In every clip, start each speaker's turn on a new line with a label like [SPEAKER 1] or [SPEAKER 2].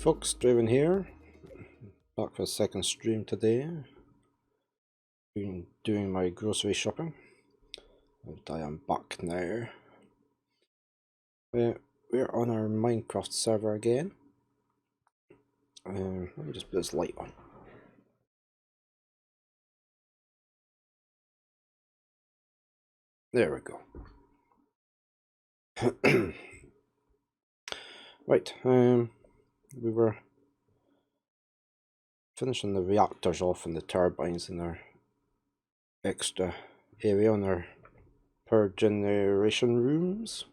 [SPEAKER 1] folks, Draven here, back for a second stream today, doing my grocery shopping, and I am back now. We're on our Minecraft server again. Let me just put this light on. There we go. Right, we were finishing the reactors off and the turbines in our extra area on our power generation rooms.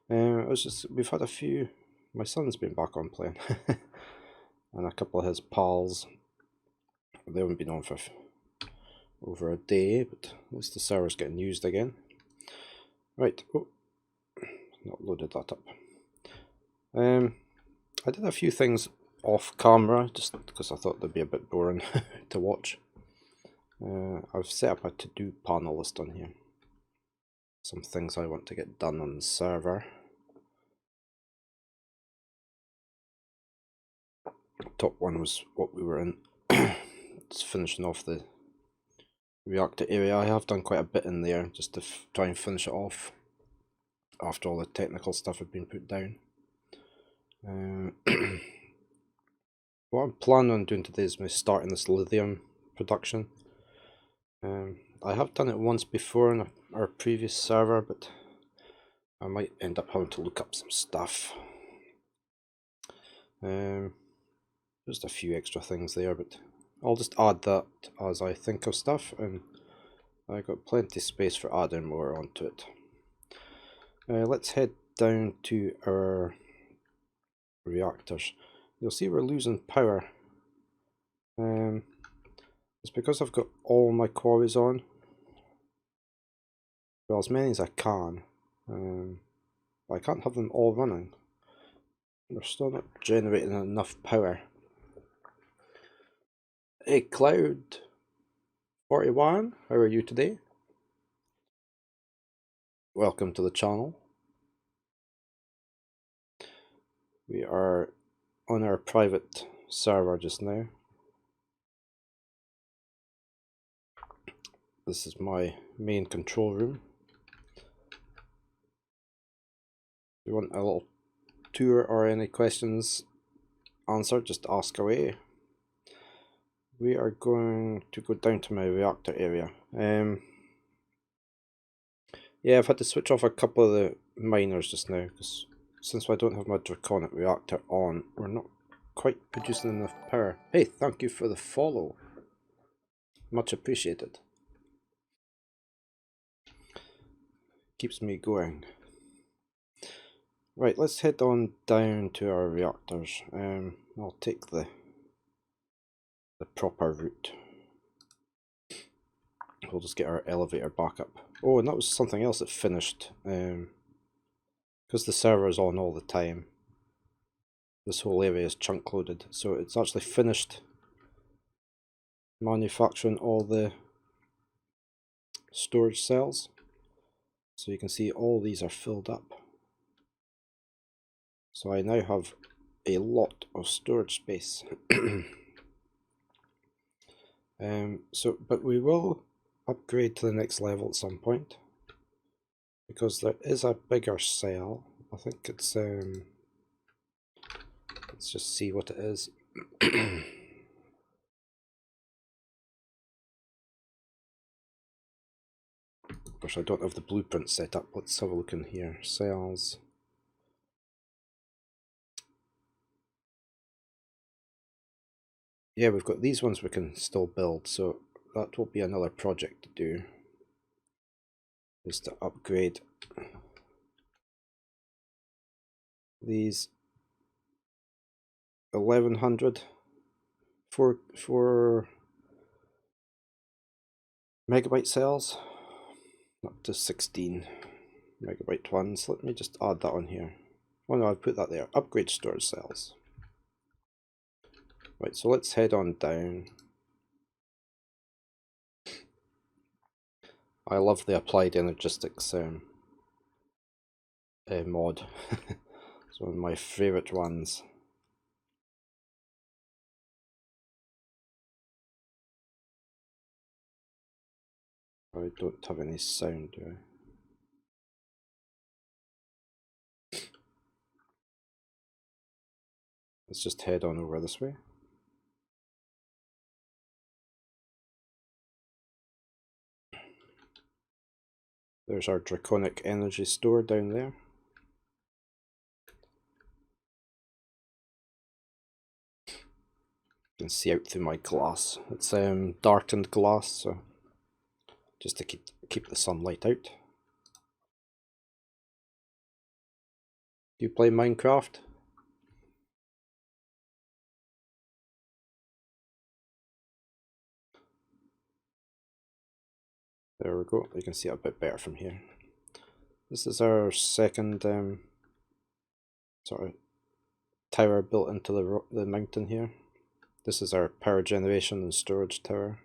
[SPEAKER 1] We've had a few. My son's been back on playing, and a couple of his pals. They haven't been on for over a day, but at least the server's getting used again. Right, oh, not loaded that up. I did a few things off camera just because I thought they'd be a bit boring to watch. I've set up a to-do panel list on here. Some things I want to get done on the server. Top one was what we were in. Just finishing off the reactor area. I have done quite a bit in there just to try and finish it off after all the technical stuff had been put down. What I'm planning on doing today is starting this lithium production. I have done it once before in our previous server, but I might end up having to look up some stuff. Just a few extra things there, but I'll just add that as I think of stuff, and I got plenty of space for adding more onto it. Let's head down to our reactors. You'll see we're losing power. It's because I've got all my quarries on. Well, as many as I can. I can't have them all running. They're still not generating enough power. Hey Cloud41, how are you today? Welcome to the channel. We are on our private server just now. This is my main control room. If you want a little tour or any questions answered, just ask away. We are going to go down to my reactor area. Yeah, I've had to switch off a couple of the miners just now because since I don't have my draconic reactor on, we're not quite producing enough power. Hey, thank you for the follow. Much appreciated. Keeps me going. Right, let's head on down to our reactors. I'll take the proper route. We'll just get our elevator back up. Oh, and that was something else that finished. Because the server is on all the time, this whole area is chunk loaded, so it's actually finished manufacturing all the storage cells. So you can see all these are filled up. So I now have a lot of storage space. But we will upgrade to the next level at some point because there is a bigger cell. I think it's let's just see what it is. Of course, I don't have the blueprint set up. Let's have a look in here. Cells. Yeah, we've got these ones we can still build, so that will be another project to do, is to upgrade these 1100 4 megabyte cells up to 16 megabyte ones. Let me just add that on here. Oh no, I've put that there. Upgrade storage cells. Right, so let's head on down. I love the applied energistics mod. It's one of my favourite ones. I don't have any sound, do I? Let's just head on over this way. There's our draconic energy store down there. You can see out through my glass. It's darkened glass, so just to keep the sunlight out. Do you play Minecraft? There we go. You can see it a bit better from here. This is our second sort of tower built into the mountain here. This is our power generation and storage tower.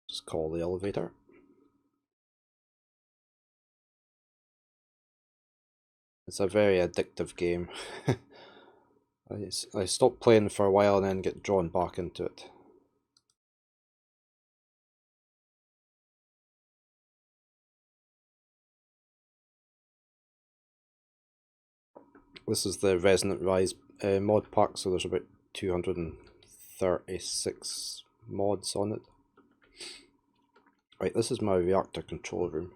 [SPEAKER 1] Just call the elevator. It's a very addictive game. I stopped playing for a while and then get drawn back into it. This is the Resonant Rise mod pack, so there's about 236 mods on it. Right, this is my reactor control room.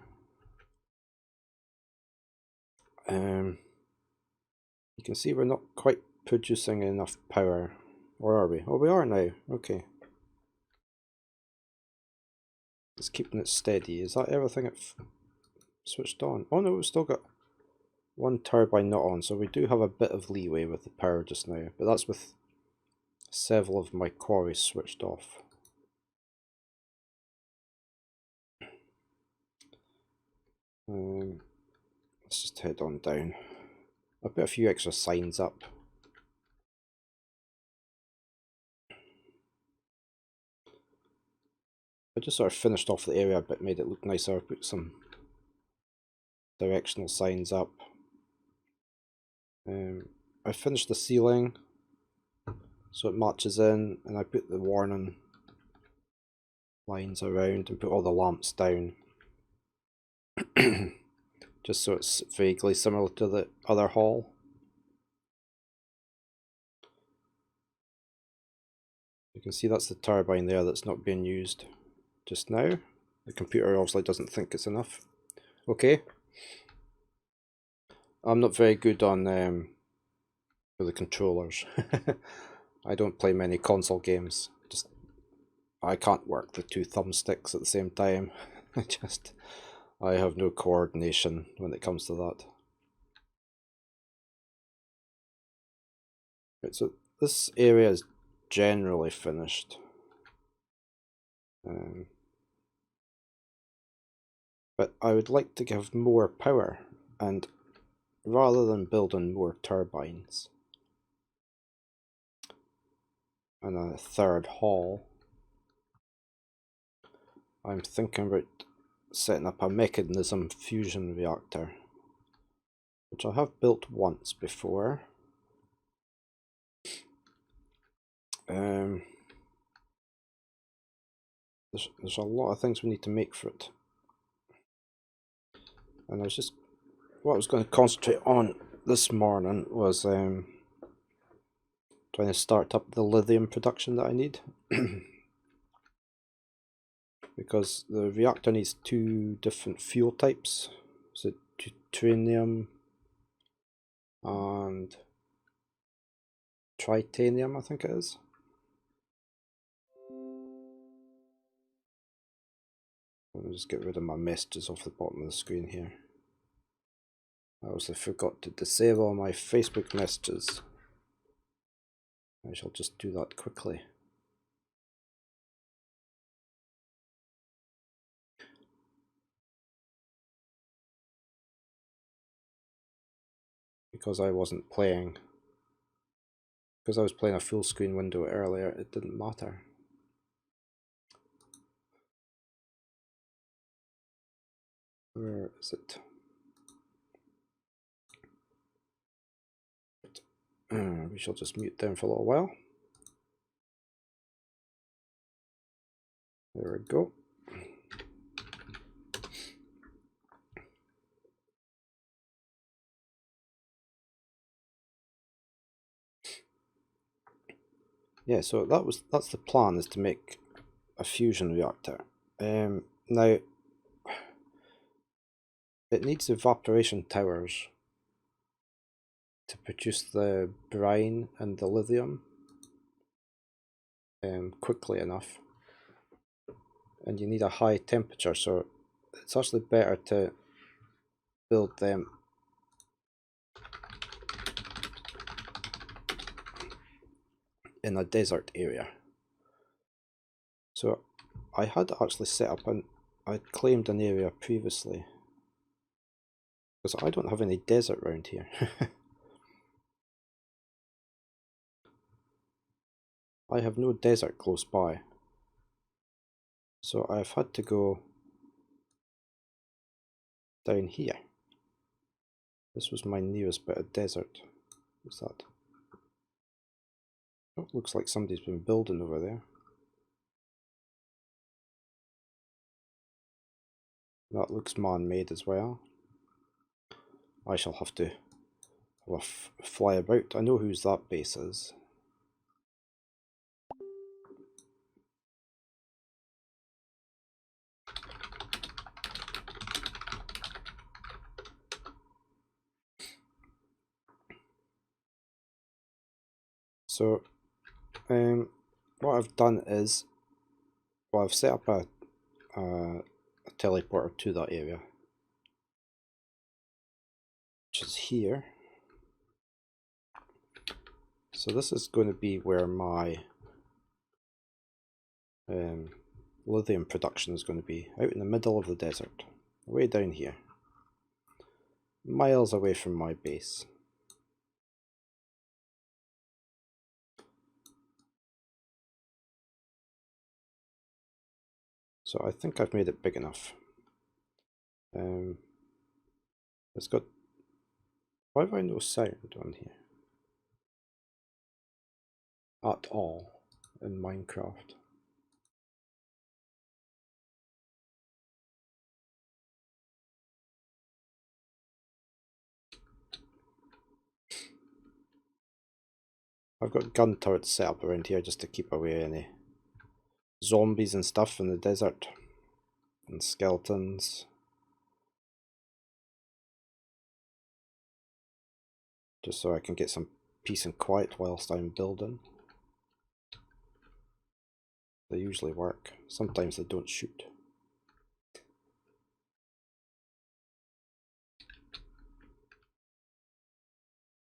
[SPEAKER 1] You can see we're not quite producing enough power. Or are we? Oh, we are now. Okay. It's keeping it steady. Is that everything it switched on? Oh no, we've still got one turbine not on, so we do have a bit of leeway with the power just now, but that's with several of my quarries switched off. Let's just head on down. I'll put a few extra signs up. I just sort of finished off the area a bit, made it look nicer. I put some directional signs up. I finished the ceiling so it matches in, and I put the warning lines around and put all the lamps down. Just so it's vaguely similar to the other hall. You can see that's the turbine there that's not being used just now. The computer obviously doesn't think it's enough. Okay. I'm not very good on with the controllers. I don't play many console games. Just I can't work the two thumbsticks at the same time. I have no coordination when it comes to that. Right, so this area is generally finished. But I would like to give more power, and rather than building more turbines and a third hall, I'm thinking about setting up a mechanism fusion reactor, which I have built once before. There's a lot of things we need to make for it, and what I was going to concentrate on this morning was trying to start up the lithium production that I need. Because the reactor needs two different fuel types. So deuterium and tritanium, I think it is. Let me just get rid of my messages off the bottom of the screen here. I also forgot to disable my Facebook messages. I shall just do that quickly. Because I wasn't playing. Because I was playing a full screen window earlier, it didn't matter. Where is it? We shall just mute them for a little while. There we go. Yeah, so that's the plan, is to make a fusion reactor. Now it needs evaporation towers to produce the brine and the lithium quickly enough, and you need a high temperature, so it's actually better to build them in a desert area. So I had actually set up I'd claimed an area previously, because I don't have any desert around here. I have no desert close by, so I've had to go down here. This was my nearest bit of desert. What's that? Oh, looks like somebody's been building over there. That looks man-made as well. I shall have to have a fly about. I know whose that base is. So, what I've done is, well, I've set up a teleporter to that area, which is here. So this is going to be where my lithium production is going to be, out in the middle of the desert, way down here, miles away from my base. So I think I've made it big enough. It's got, why have I no sound on here at all in Minecraft? I've got gun turrets set up around here just to keep away any zombies and stuff in the desert, and skeletons, just so I can get some peace and quiet whilst I'm building. They usually work. Sometimes they don't shoot.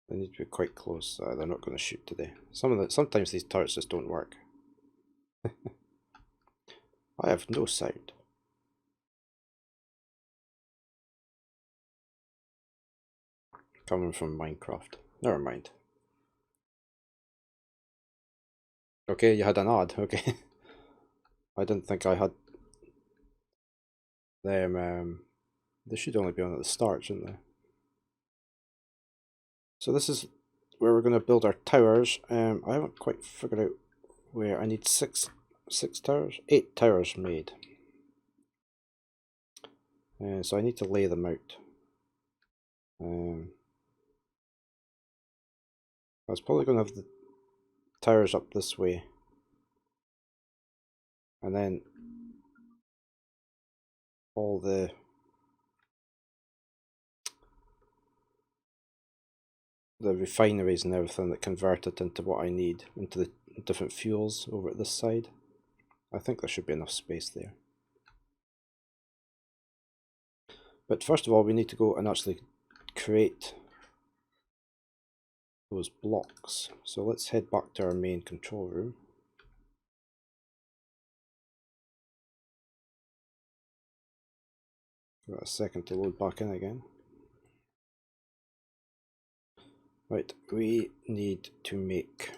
[SPEAKER 1] They need to be quite close. They're not going to shoot today. Sometimes these turrets just don't work. I have no sound. Coming from Minecraft. Never mind. Okay, you had an ad. Okay. I didn't think I had them. They should only be on at the start, shouldn't they? So this is where we're going to build our towers. I haven't quite figured out where. I need six towers, 8 towers made. So I need to lay them out. I was probably going to have the towers up this way, and then all the refineries and everything that convert it into what I need, into the different fuels over at this side. I think there should be enough space there. But first of all, we need to go and actually create those blocks. So let's head back to our main control room. Got a second to load back in again. Right, we need to make...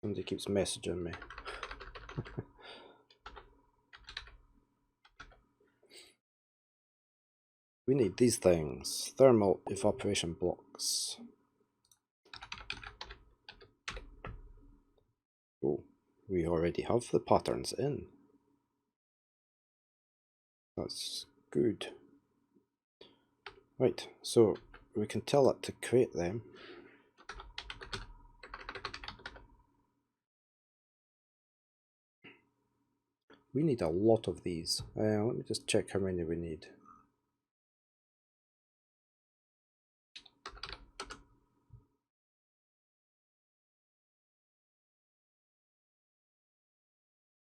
[SPEAKER 1] Somebody keeps messaging me. We need these things. Thermal evaporation blocks. we already have the patterns in. That's good. Right, so we can tell it to create them. We need a lot of these. Let me just check how many we need.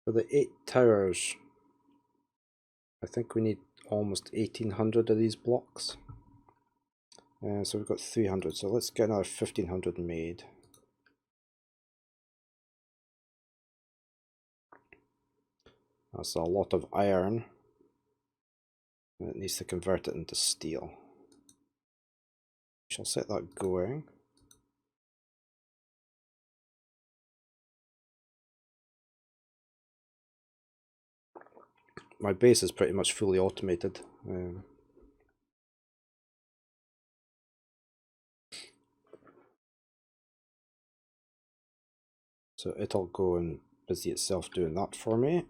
[SPEAKER 1] For the 8 towers, I think we need almost 1800 of these blocks. So we've got 300, so let's get another 1500 made. That's a lot of iron. And it needs to convert it into steel. We shall set that going. My base is pretty much fully automated. So it'll go and busy itself doing that for me.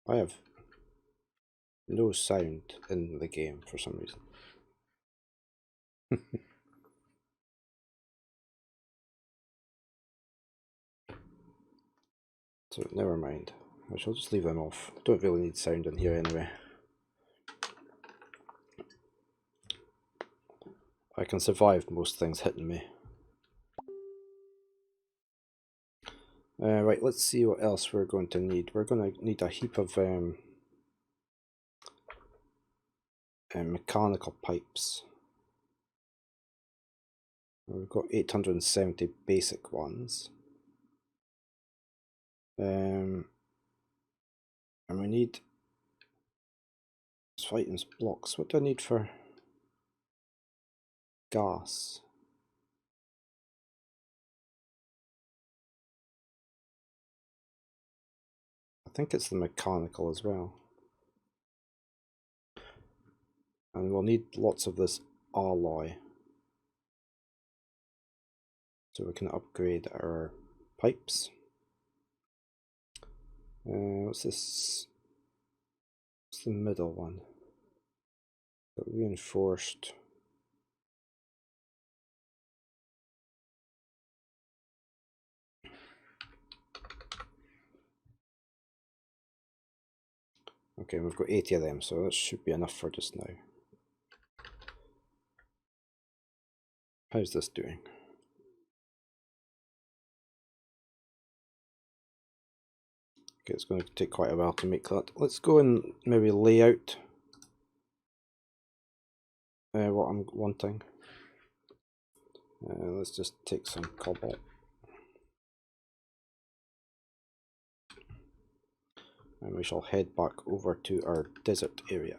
[SPEAKER 1] I have no sound in the game for some reason. So never mind. I shall just leave them off. Don't really need sound in here anyway. I can survive most things hitting me. Right, let's see what else we're going to need. We're going to need a heap of mechanical pipes. We've got 870 basic ones. And we need items blocks. What do I need for gas? I think it's the mechanical as well. And we'll need lots of this alloy so we can upgrade our pipes. What's this? What's the middle one? Got reinforced. Okay, we've got 80 of them, so that should be enough for just now. How's this doing? Okay, it's going to take quite a while to make that. Let's go and maybe lay out what I'm wanting. Let's just take some cobalt. And we shall head back over to our desert area.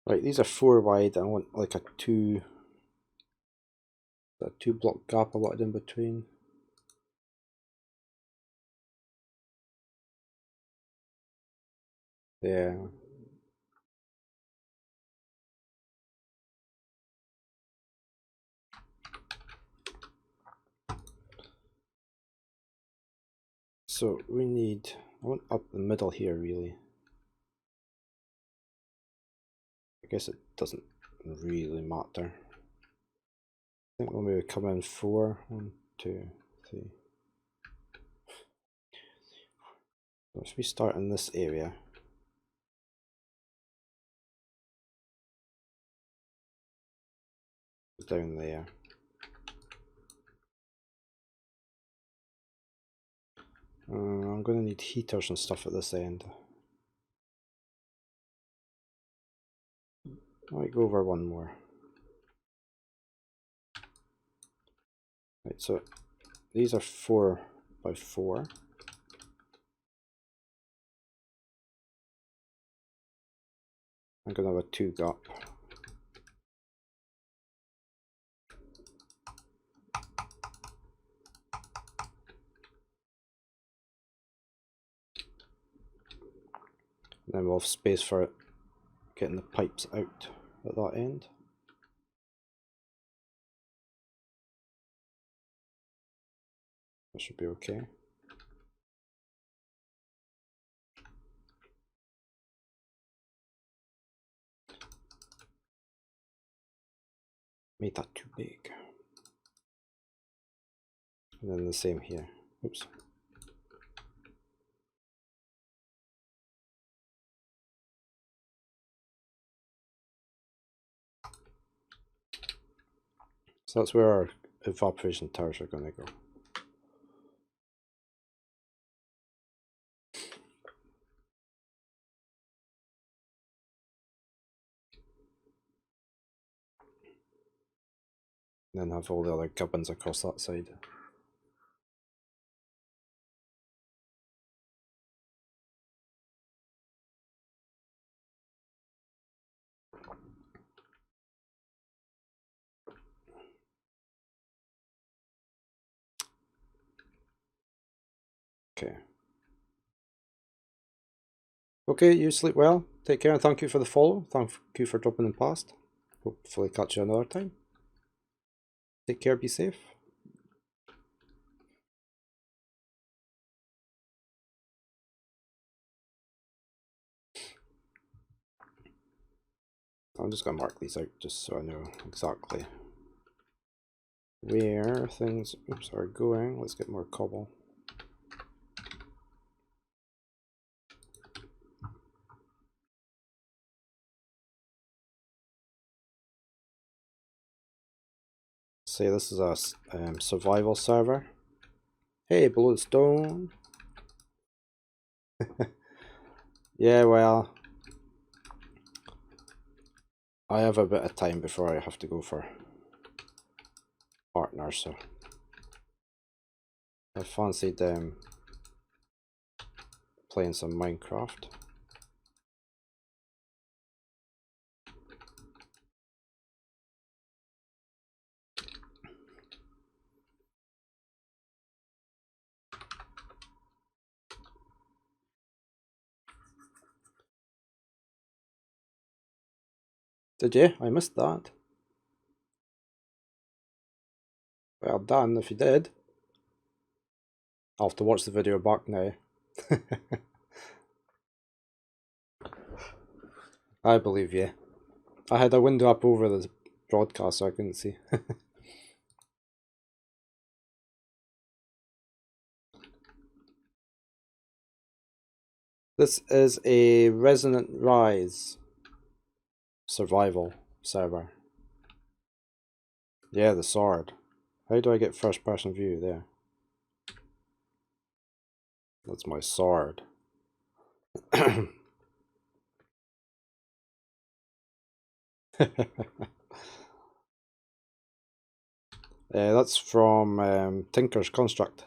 [SPEAKER 1] Right, these are 4 wide. I want like a 2 block gap I wanted in between. Yeah. So we need, I want up the middle here really. I guess it doesn't really matter. I think we'll maybe come in 4. 1, 2, 3. Let's we start in this area. Down there. I'm going to need heaters and stuff at this end. I might go over one more. Right, so these are 4 by 4. I'm going to have a 2 gap. And then we'll have space for it getting the pipes out at that end. That should be okay. Made that too big. And then the same here. Oops. So that's where our evaporation towers are going to go. And then have all the other gubbins across that side. Okay. Okay, you sleep well. Take care and thank you for the follow. Thank you for dropping in past. Hopefully catch you another time. Take care, be safe. I'm just going to mark these out just so I know exactly where things are going. Let's get more cobble. Say this is a survival server. Hey, below the stone. Yeah, well, I have a bit of time before I have to go for partners, so I fancied playing some Minecraft. Did you? I missed that. Well done if you did. I'll have to watch the video back now. I believe you. I had a window up over the broadcast so I couldn't see. This is a Resonant Rise survival server. Yeah, the sword. How do I get first person view there? That's my sword. That's from Tinker's Construct.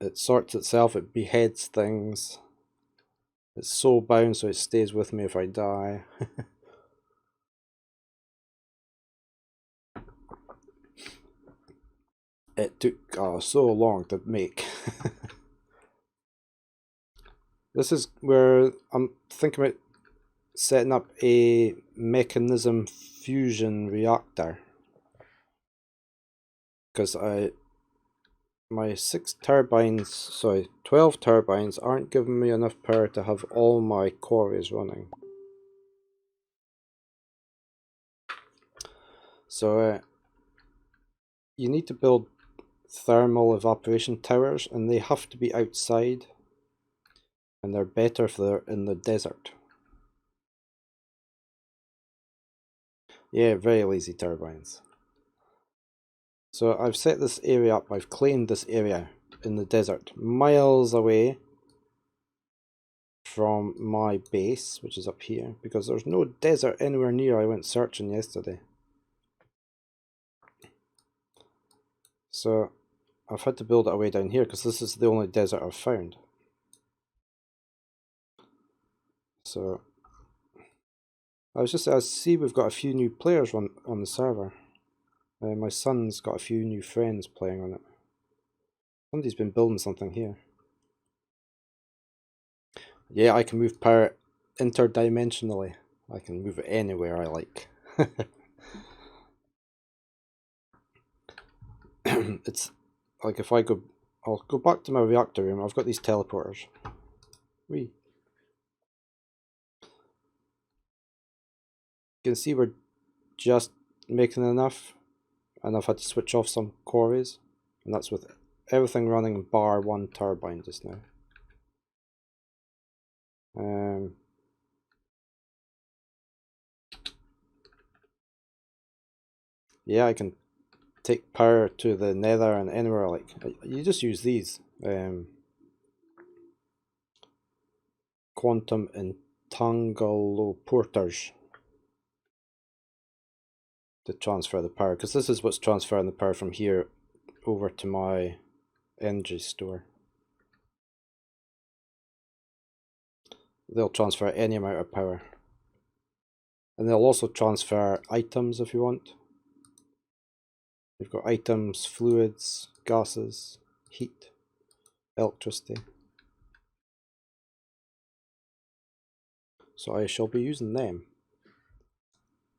[SPEAKER 1] It sorts itself, it beheads things. It's soul bound so it stays with me if I die. It took so long to make. This is where I'm thinking about setting up a mechanism fusion reactor. Because my 12 turbines aren't giving me enough power to have all my quarries running. So you need to build thermal evaporation towers, and they have to be outside, and they're better if they're in the desert. Yeah, very lazy turbines. So I've set this area up, I've claimed this area in the desert, miles away from my base, which is up here, because there's no desert anywhere near. I went searching yesterday. So I've had to build it away down here because this is the only desert I've found. So I see we've got a few new players on the server. My son's got a few new friends playing on it. Somebody's been building something here. Yeah, I can move power interdimensionally. I can move it anywhere I like. It's like if I'll go back to my reactor room. I've got these teleporters. You can see we're just making enough, and I've had to switch off some quarries, and that's with everything running bar one turbine just now. Yeah, I can take power to the nether and anywhere. Like, you just use these quantum entangloporters to transfer the power, because this is what's transferring the power from here over to my energy store. They'll transfer any amount of power, and they'll also transfer items if you want. You've got items, fluids, gases, heat, electricity. So I shall be using them.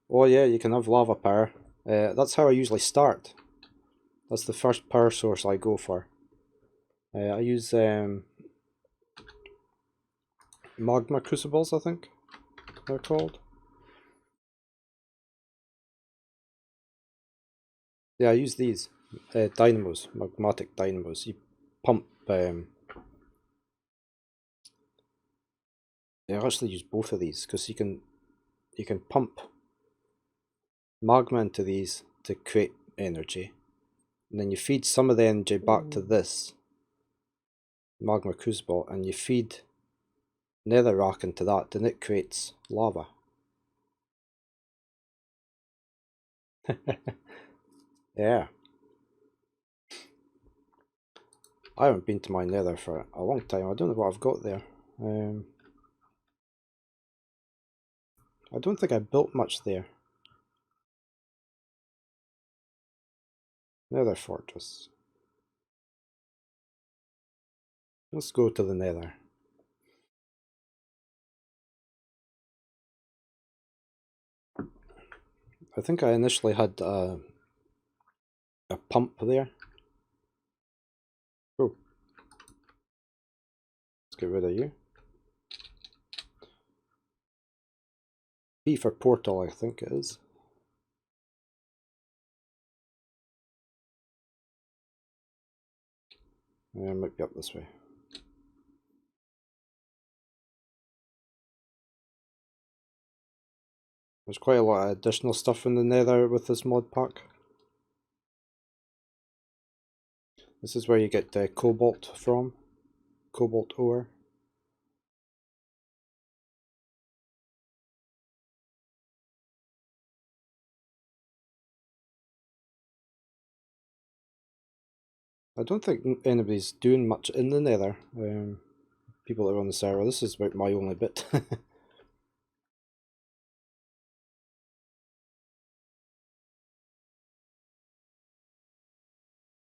[SPEAKER 1] Oh yeah, you can have lava power. That's how I usually start. That's the first power source I go for. I use magma crucibles, I think they're called. Yeah, I use these dynamos, magmatic dynamos. You pump. I actually use both of these because you can pump magma into these to create energy, and then you feed some of the energy back to this magma crucible, and you feed netherrack into that, and it creates lava. Yeah. I haven't been to my nether for a long time. I don't know what I've got there. I don't think I built much there. Nether fortress. Let's go to the nether. I think I initially had a pump there. Oh. Let's get rid of you. P for portal, I think it is. Yeah, it might be up this way. There's quite a lot of additional stuff in the nether with this mod pack. This is where you get cobalt from. Cobalt ore. I don't think anybody's doing much in the nether. People that are on the server. This is about my only bit.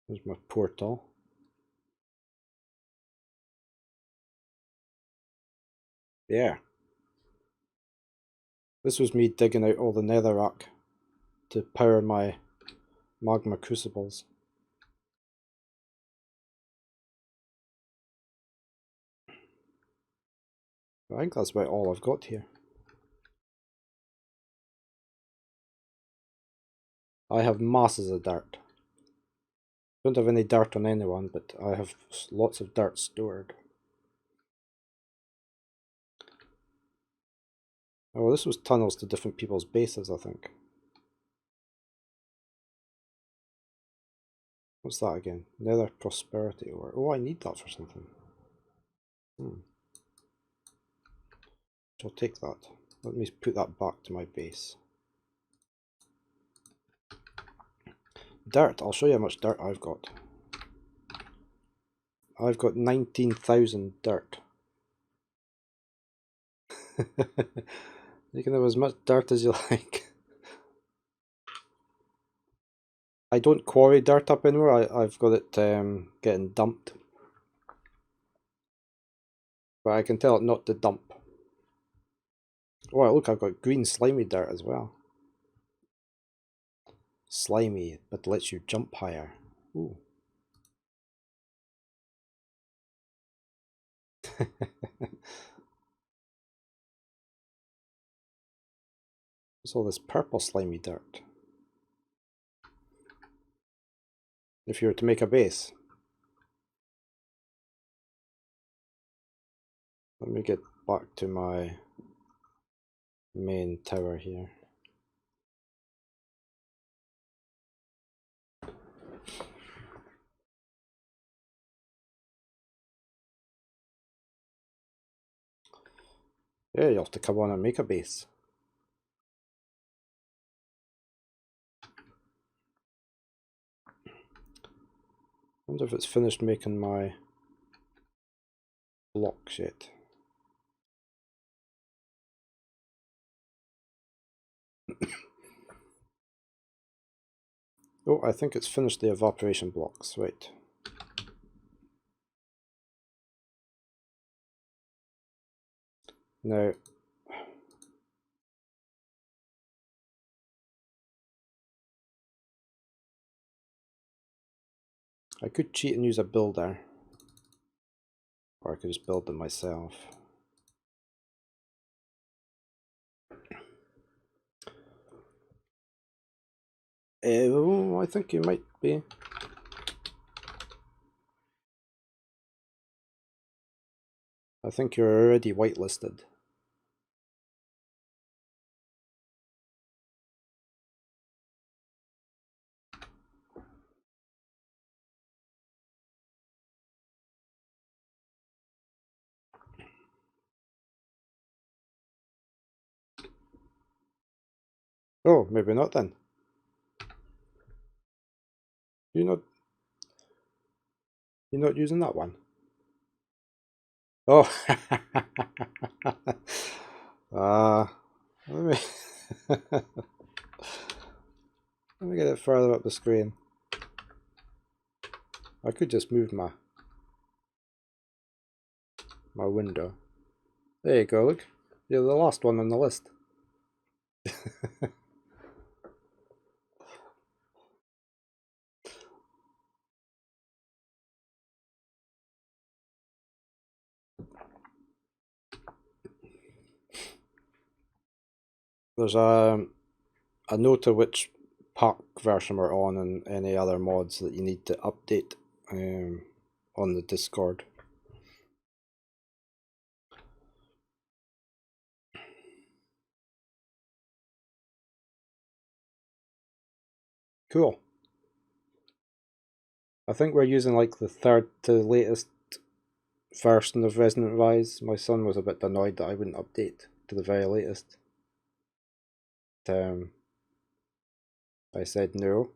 [SPEAKER 1] There's my portal. Yeah. This was me digging out all the netherrack to power my magma crucibles. I think that's about all I've got here. I have masses of dirt. Don't have any dirt on anyone, but I have lots of dirt stored. Oh, this was tunnels to different people's bases, I think. What's that again? Nether prosperity ore. Oh, I need that for something. I'll take that. Let me put that back to my base. Dirt. I'll show you how much dirt I've got. I've got 19,000 dirt. You can have as much dirt as you like. I don't quarry dirt up anymore. I've got it getting dumped. But I can tell it not to dump. Oh, look, I've got green slimy dirt as well. Slimy, but lets you jump higher. Ooh. What's all this purple slimy dirt? If you were to make a base. Let me get back to my main tower here. Yeah, you'll have to come on and make a base. I wonder if it's finished making my blocks yet. Oh, I think it's finished the evaporation blocks, right. Now, I could cheat and use a builder. Or I could just build them myself. Oh, I think you might be. I think you're already whitelisted. Oh, maybe not then. You're not using that one. Oh, let me let me get it further up the screen. I could just move my window. There you go. Look, you're the last one on the list. There's a note of which park version we're on and any other mods that you need to update on the Discord. Cool. I think we're using like the third to the latest version of Resonant Rise. My son was a bit annoyed that I wouldn't update to the very latest. I said no.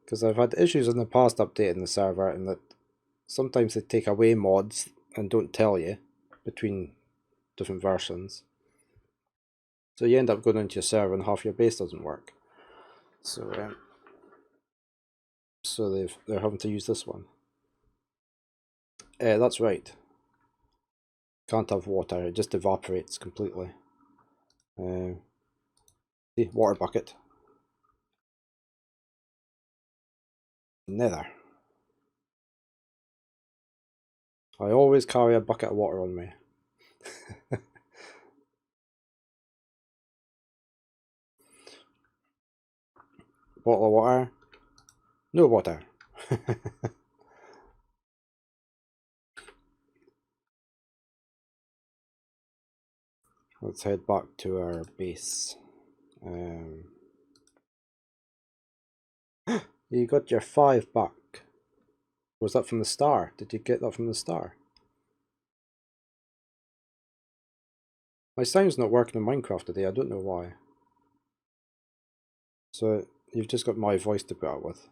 [SPEAKER 1] Because I've had issues in the past updating the server, and that sometimes they take away mods and don't tell you between different versions. So you end up going into your server and half your base doesn't work. So they're having to use this one. That's right. Can't have water, it just evaporates completely. See, water bucket. Nether. I always carry a bucket of water on me. Bottle of water. No water. Let's head back to our base. You got your 5 back. Was that from the star? Did you get that from the star? My sound's not working in Minecraft today, I don't know why. So you've just got my voice to put up with.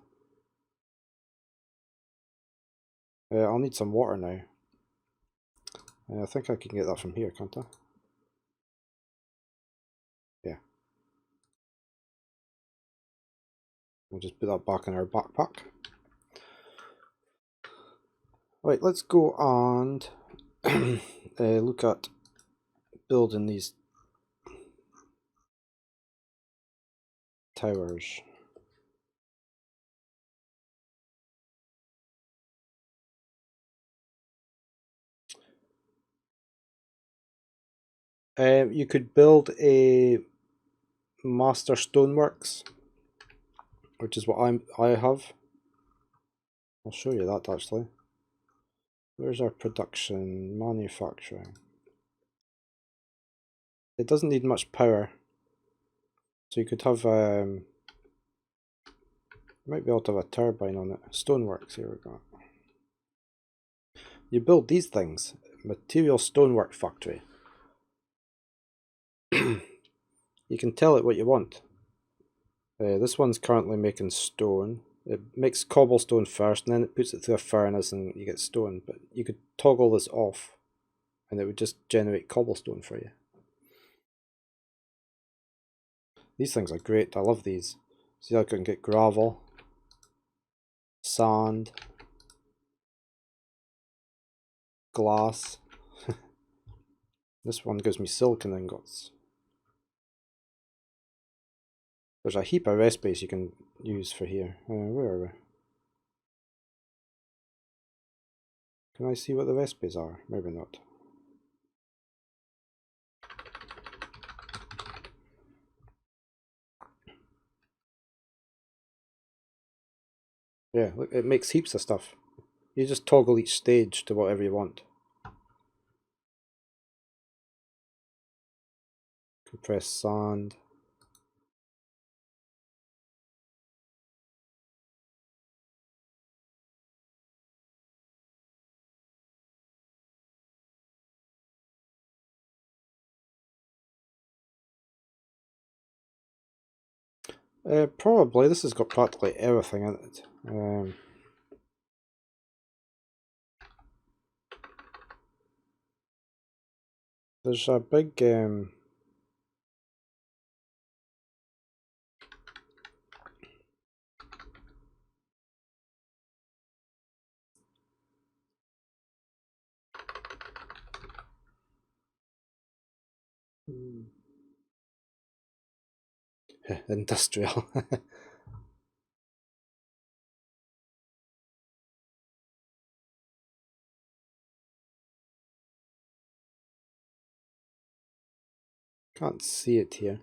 [SPEAKER 1] I'll need some water now. I think I can get that from here, can't I? We'll just put that back in our backpack. Right, let's go and look at building these towers. You could build a master stoneworks, which is what I have. I'll show you that actually. Where's our production, manufacturing? It doesn't need much power, so you could have you might be able to have a turbine on it. Stoneworks, here we go. You build these things. Material stonework factory. You can tell it what you want. This one's currently making stone. It makes cobblestone first, and then it puts it through a furnace and you get stone. But you could toggle this off, and it would just generate cobblestone for you. These things are great. I love these. See, I can get gravel, sand, glass. This one gives me silicon ingots. There's a heap of recipes you can use for here. Where are we? Can I see what the recipes are? Maybe not. Yeah, look, it makes heaps of stuff. You just toggle each stage to whatever you want. Compressed sand. Probably. This has got practically everything in it. There's a big industrial. Can't see it here.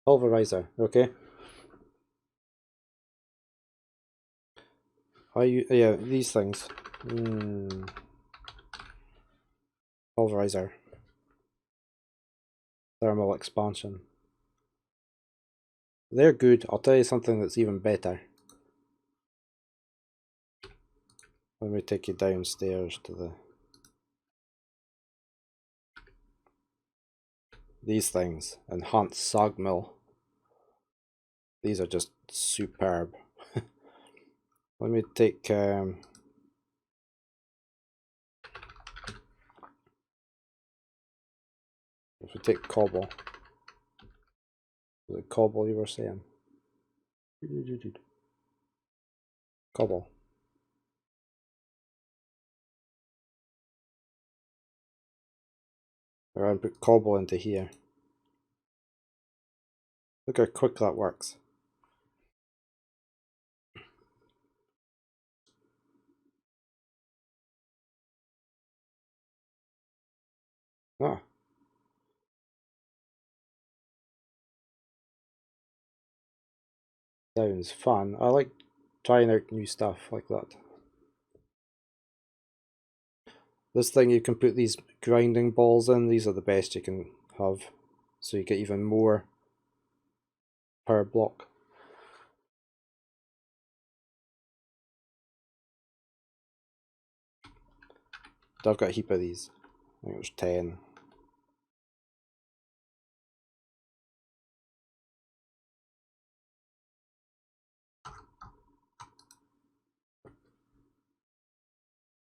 [SPEAKER 1] Pulverizer, okay. Yeah, these things. Pulverizer. Thermal expansion. They're good. I'll tell you something that's even better. Let me take you downstairs to the... These things. Enhanced sag mill. These are just superb. Let me take... if we take cobble. Was it cobble you were saying? Cobble. Alright, put cobble into here. Look how quick that works. Ah. Sounds fun. I like trying out new stuff like that. This thing you can put these grinding balls in. These are the best you can have. So you get even more per block. I've got a heap of these. I think there's 10.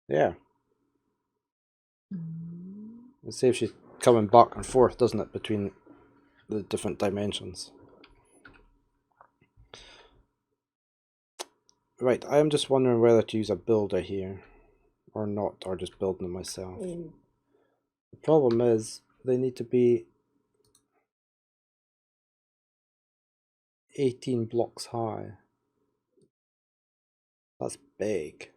[SPEAKER 1] Yeah. It saves you coming back and forth, doesn't it, between the different dimensions. Right, I am just wondering whether to use a builder here or not, or just building them myself. The problem is they need to be 18 blocks high. That's big.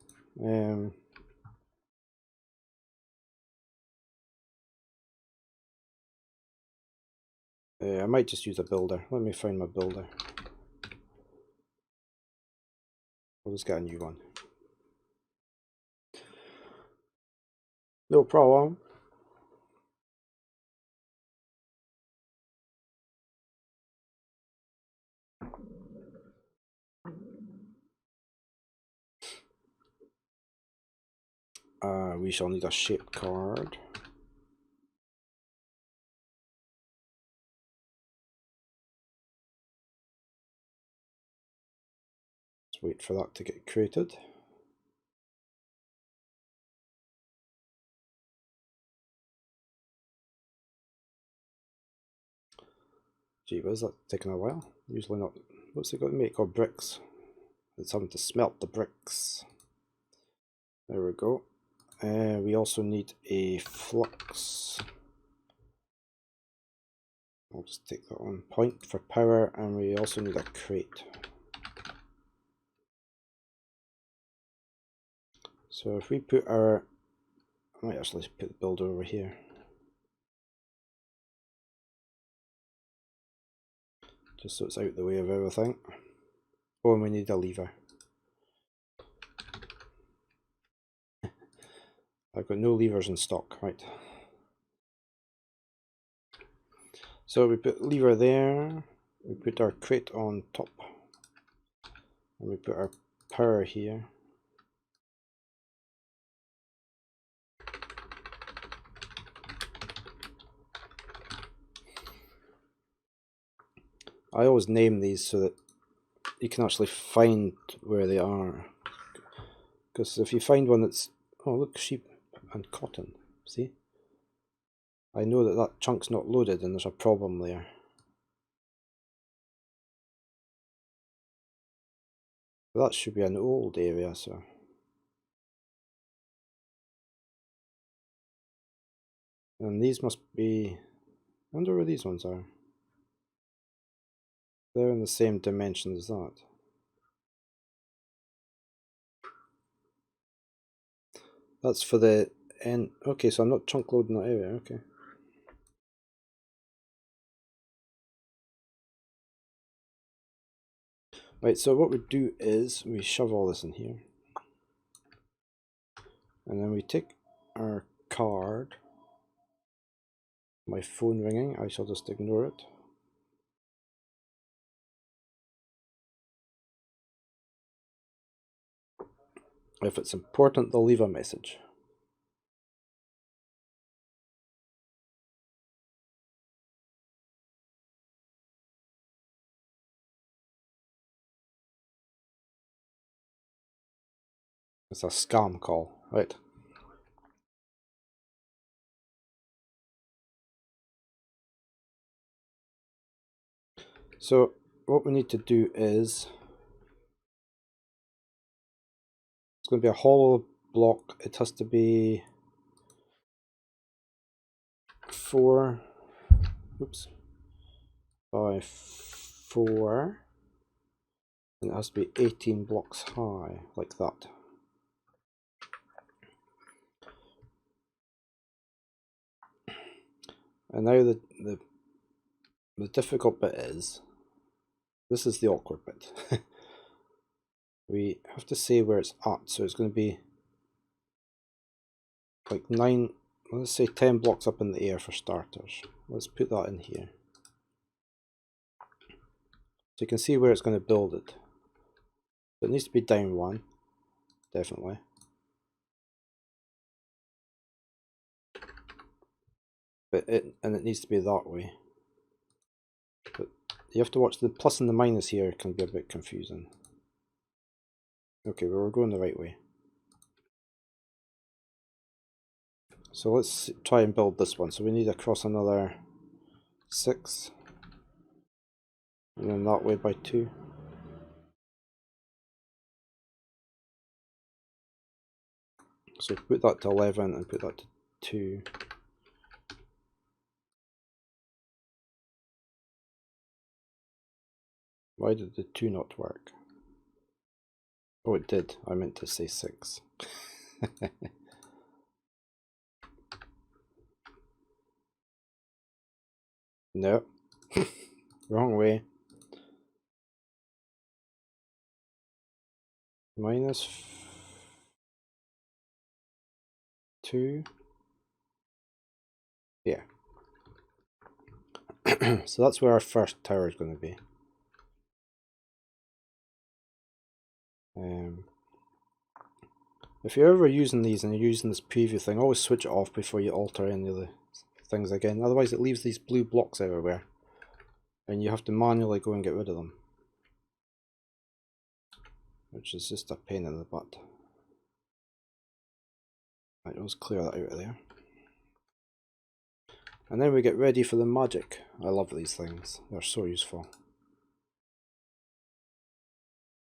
[SPEAKER 1] I might just use a builder. Let me find my builder. I'll just get a new one. No problem. We shall need a shape card. Let's wait for that to get created. Gee, was that taking a while? Usually not. What's it got to make? Oh, bricks. It's having to smelt the bricks. There we go. We also need a flux. I'll just take that one. Point for power, and we also need a crate. So if we put our... I might actually put the builder over here. Just so it's out the way of everything. Oh, and we need a lever. I've got no levers in stock, right. So we put lever there, we put our crate on top, and we put our power here. I always name these so that you can actually find where they are. Because if you find one that's, oh look, sheep and cotton, see? I know that that chunk's not loaded and there's a problem there. But that should be an old area, so. And these must be, I wonder where these ones are. They're in the same dimension as that. That's for the end. Okay, so I'm not chunk loading that area, okay. Right, so what we do is we shove all this in here. And then we take our card. My phone ringing, I shall just ignore it. If it's important, they'll leave a message. It's a scam call, right? So what we need to do is, it's going to be a hollow block. It has to be 4, oops, by 4, and it has to be 18 blocks high, like that. And now the difficult bit is, this is the awkward bit. We have to say where it's at, so it's going to be like 9, let's say 10 blocks up in the air for starters. Let's put that in here. So you can see where it's going to build it. So it needs to be down 1, definitely. But it needs to be that way. But you have to watch the plus and the minus here, can be a bit confusing. Okay, well, we're going the right way. So let's try and build this one. So we need across another 6. And then that way by 2. So put that to 11 and put that to 2. Why did the 2 not work? Oh, it did. I meant to say 6. No. Wrong way. Minus 2. Yeah. So that's where our first tower is going to be. If you're ever using these and you're using this preview thing, always switch it off before you alter any of the things again. Otherwise it leaves these blue blocks everywhere and you have to manually go and get rid of them, which is just a pain in the butt. Right, let's clear that out of there. And then we get ready for the magic. I love these things, they're so useful.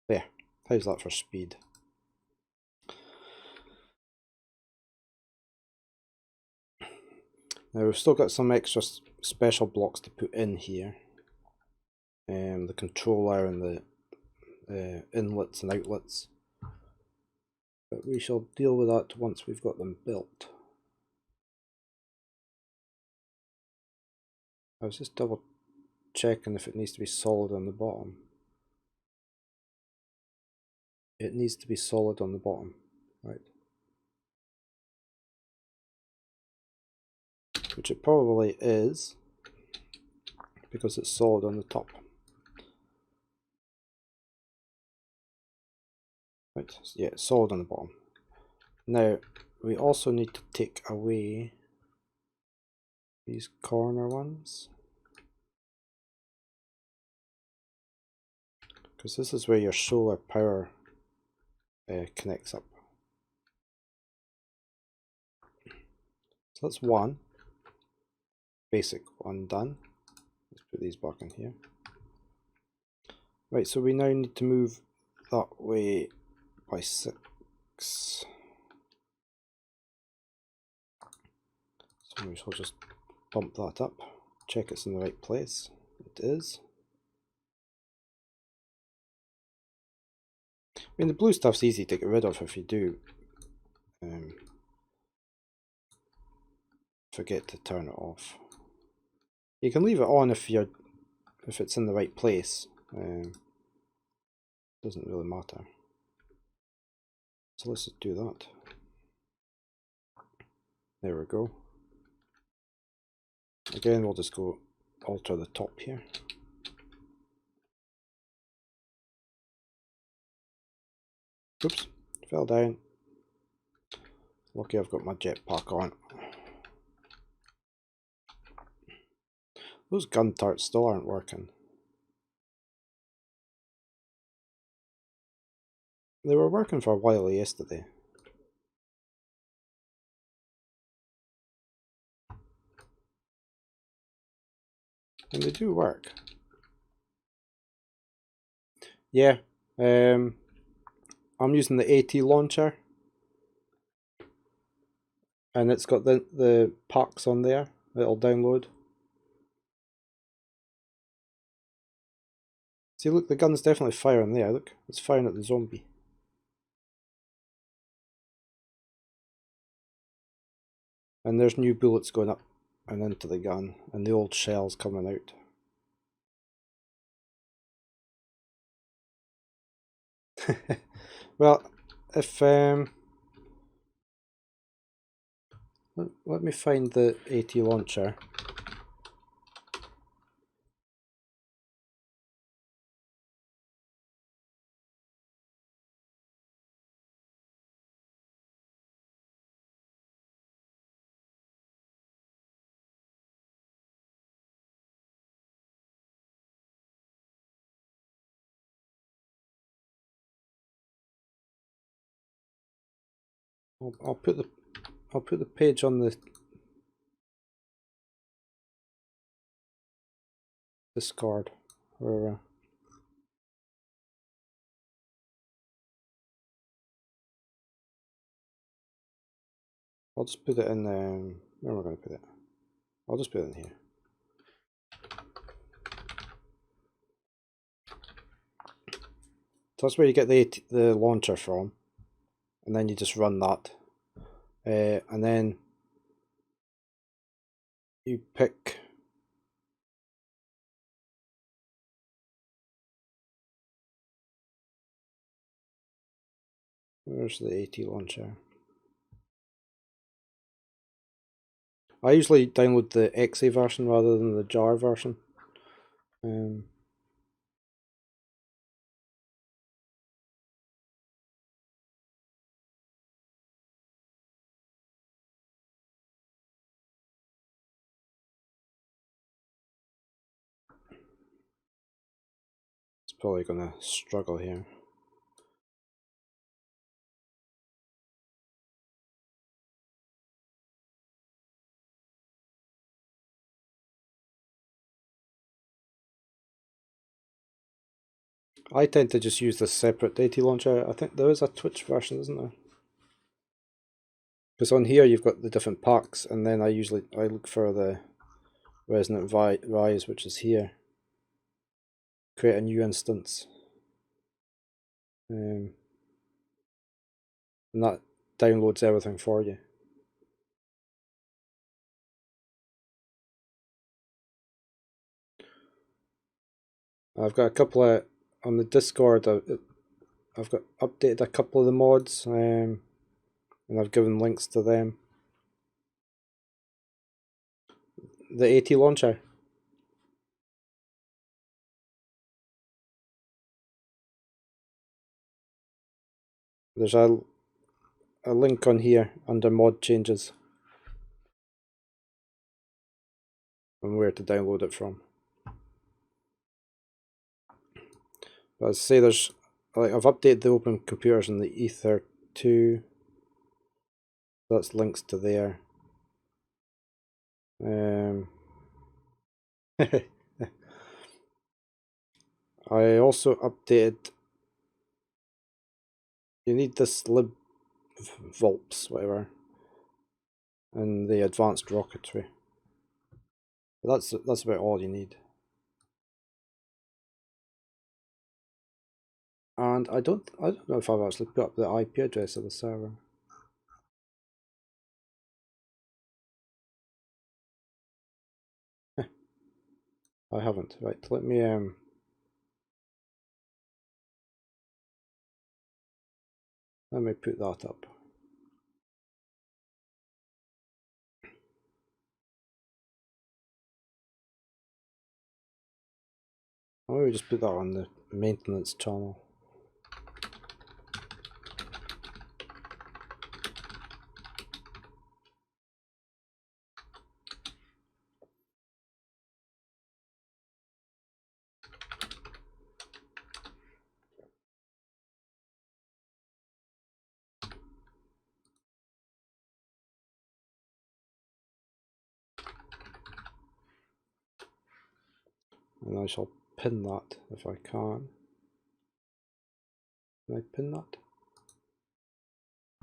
[SPEAKER 1] There, how's that for speed? Now we've still got some extra special blocks to put in here. The controller and the inlets and outlets. But we shall deal with that once we've got them built. I was just double checking if it needs to be solid on the bottom. It needs to be solid on the bottom, right? Which it probably is, because it's solid on the top. Right, yeah, it's solid on the bottom. Now, we also need to take away these corner ones, because this is where your solar power connects up. So that's one basic one done. Let's put these back in here. Right, so we now need to move that way by 6. So we shall just bump that up, check it's in the right place. It is. I mean, the blue stuff's easy to get rid of if you do forget to turn it off. You can leave it on if it's in the right place. Doesn't really matter. So let's just do that. There we go. Again, we'll just go alter the top here. Oops, fell down. Lucky I've got my jetpack on. Those gun turrets still aren't working. They were working for a while yesterday. And they do work. Yeah, I'm using the AT launcher. And it's got the packs on there that it'll download. See, look, the gun's definitely firing there. Look, it's firing at the zombie. And there's new bullets going up and into the gun, and the old shells coming out. Well, if let me find the AT launcher. I'll put the page on the Discord. Or I'll just put it in, where am I going to put it? I'll just put it in here. So that's where you get the launcher from, and then you just run that, and then you pick where's the AT launcher? I usually download the XA version rather than the jar version. It's probably going to struggle here. I tend to just use this separate AT launcher. I think there is a Twitch version, isn't there? Because on here you've got the different packs, and then I look for the Resonant Rise, which is here. Create a new instance, and that downloads everything for you. I've got a couple of on the Discord. I've got updated a couple of the mods, and I've given links to them. The AT launcher. There's a link on here under mod changes and where to download it from. But as I say, there's I've updated the open computers in the Ether 2. That's links to there. I also updated. You need this lib volps, whatever, and the advanced rocketry. But that's about all you need. And I don't know if I've actually put up the IP address of the server. I haven't. Right, let me put that up. I'll maybe just put that on the maintenance channel. And I shall pin that if I can. Can I pin that?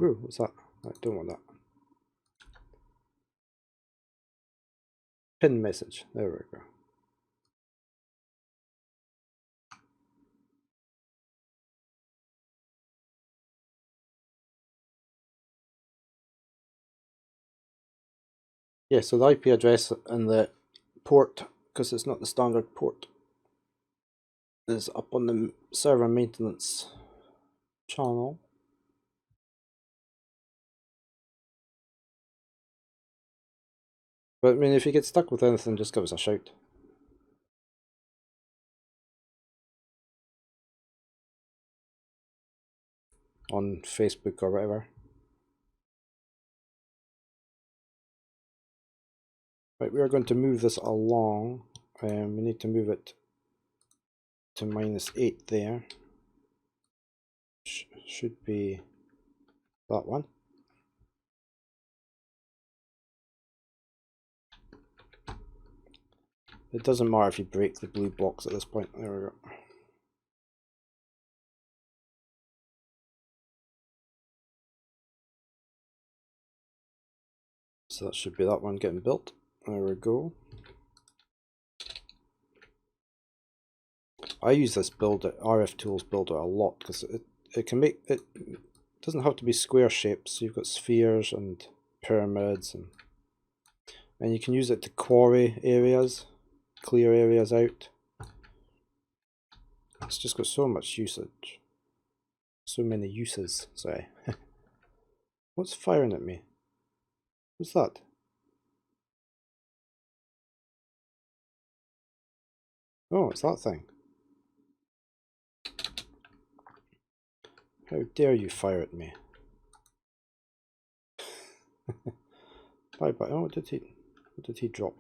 [SPEAKER 1] Ooh, what's that? I don't want that. Pin message. There we go. Yeah, so the IP address and the port, because it's not the standard port, is up on the server maintenance channel. But I mean, if you get stuck with anything, just give us a shout. On Facebook or whatever. Right, we are going to move this along. We need to move it to -8 there. Should be that one. It doesn't matter if you break the blue blocks at this point. There we go. So that should be that one getting built. There we go. I use this builder, RF Tools builder, a lot because it can make it doesn't have to be square shapes. You've got spheres and pyramids, and you can use it to quarry areas, clear areas out. It's just got so much usage, so many uses. Sorry. What's firing at me? What's that? Oh, it's that thing. How dare you fire at me? Bye bye. Oh, what did he drop?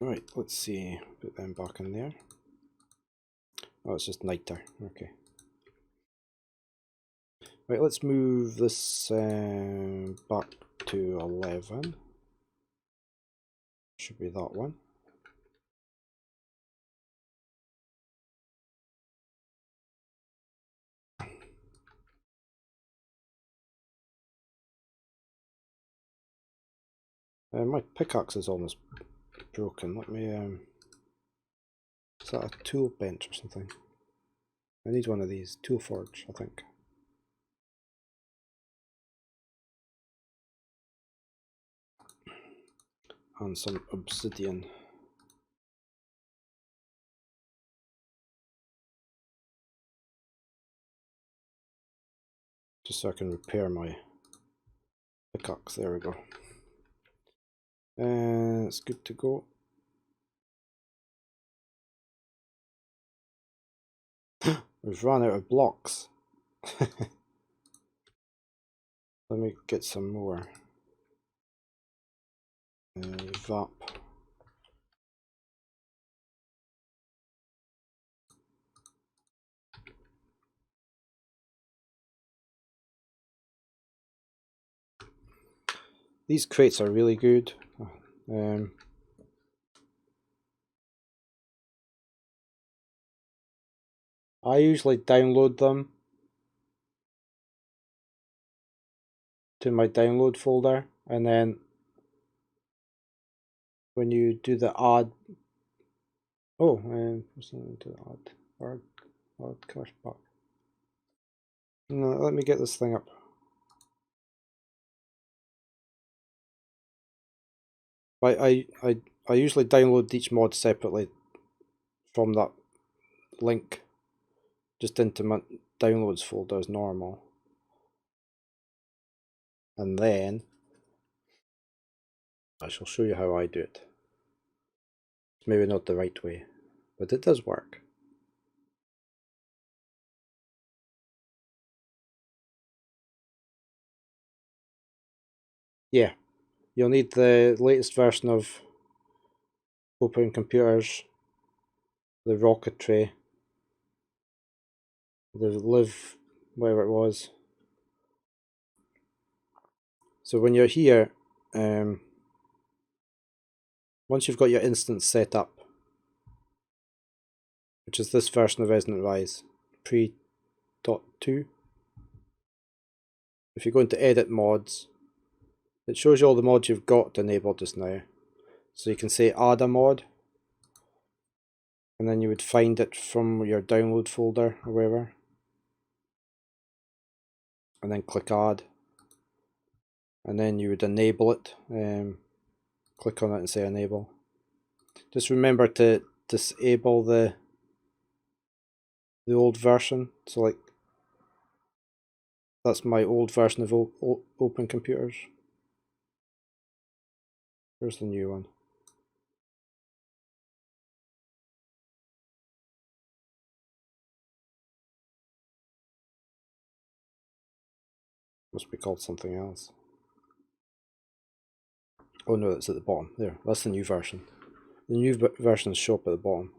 [SPEAKER 1] Right, let's see. Put them back in there. Oh, it's just nighter. Okay. Right, let's move this back to 11. Should be that one. My pickaxe is almost broken. Let me. Is that a tool bench or something? I need one of these. Tool forge, I think. And some obsidian. Just so I can repair my pickaxe. There we go. And it's good to go. We've run out of blocks. Let me get some more. Vap. These crates are really good. I usually download them to my download folder, and then when you do the add, something to add cache back. No, let me get this thing up. I usually download each mod separately from that link, just into my downloads folder as normal, and then I shall show you how I do it. It's maybe not the right way, but it does work. Yeah, you'll need the latest version of Open Computers, the Rocketry, the Live, whatever it was. So when you're here, once you've got your instance set up, which is this version of Resonant Rise, pre.2, if you go into Edit Mods, it shows you all the mods you've got enabled just now. So you can say add a mod, and then you would find it from your download folder or wherever, and then click add, and then you would enable it. Click on it and say enable. Just remember to disable the old version. So like, that's my old version of Open Computers. Here's the new one. Must be called something else. Oh no, it's at the bottom. There, that's the new version. The new versions show up at the bottom.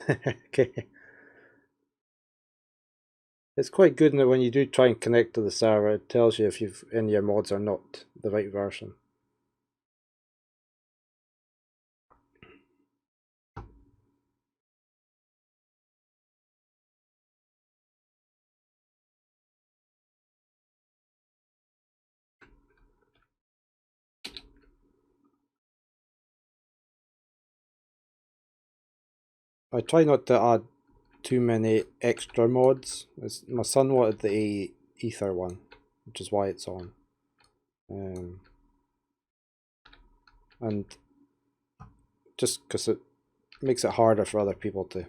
[SPEAKER 1] Okay. It's quite good in that when you do try and connect to the server, it tells you if any of your mods are not the right version. I try not to add too many extra mods. My son wanted the Ether one, which is why it's on. And just because it makes it harder for other people to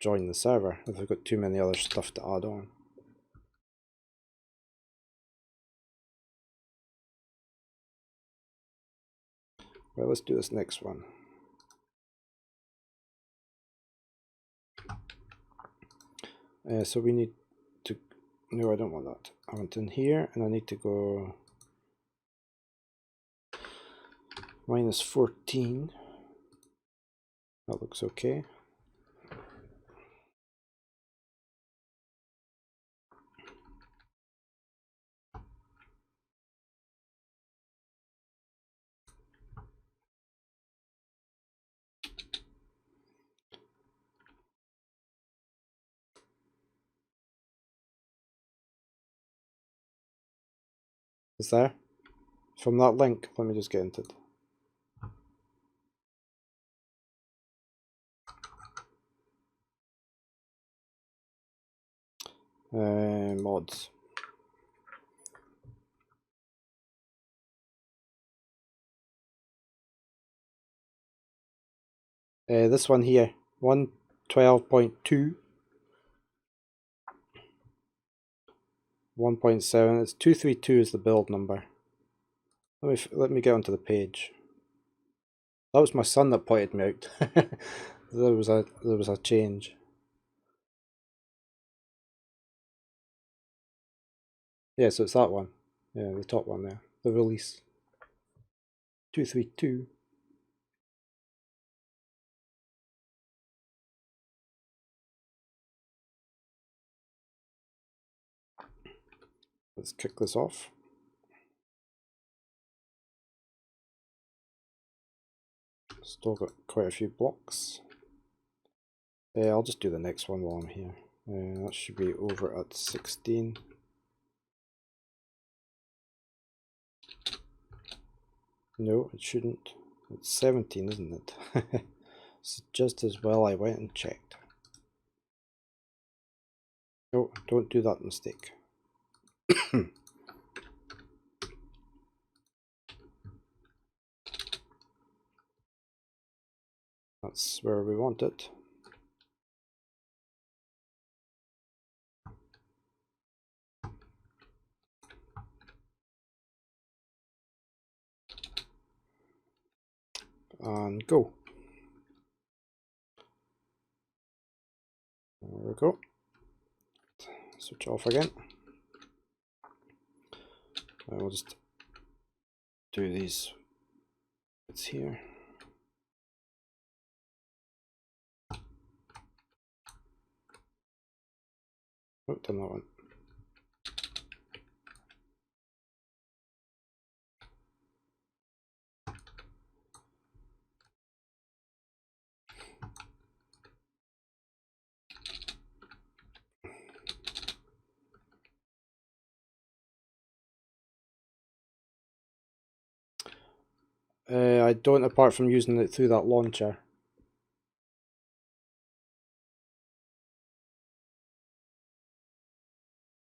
[SPEAKER 1] join the server if they've got too many other stuff to add on. Well, let's do this next one. So we need to, no, I don't want that. I want in here, and I need to go -14. That looks okay. Is there? From that link, let me just get into it. Mods. This one here, 1.12.2, 1.7. It's 232 is the build number. Let me get onto the page. That was my son that pointed me out. there was a change. Yeah, so it's that one. Yeah, the top one there. The release. 232. Let's kick this off. Still got quite a few blocks. I'll just do the next one while I'm here. That should be over at 16. No, it shouldn't. It's 17, isn't it? It's just as well I went and checked. No, don't do that mistake. That's where we want it. And go. There we go. Switch off again. And we'll just do these bits here. Oh, done that one. I don't, apart from using it through that launcher.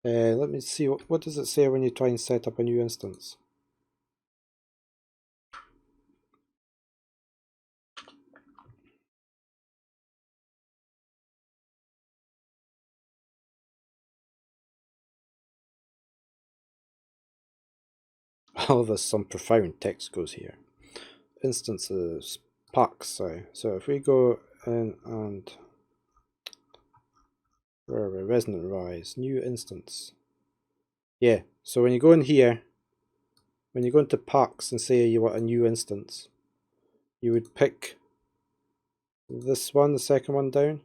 [SPEAKER 1] Let me see, what does it say when you try and set up a new instance? Oh, there's some profound text goes here. Instances, packs, sorry. So if we go in and where are we? Resonant Rise, new instance. Yeah, so when you go in here, when you go into packs and say you want a new instance, you would pick this one, the second one down.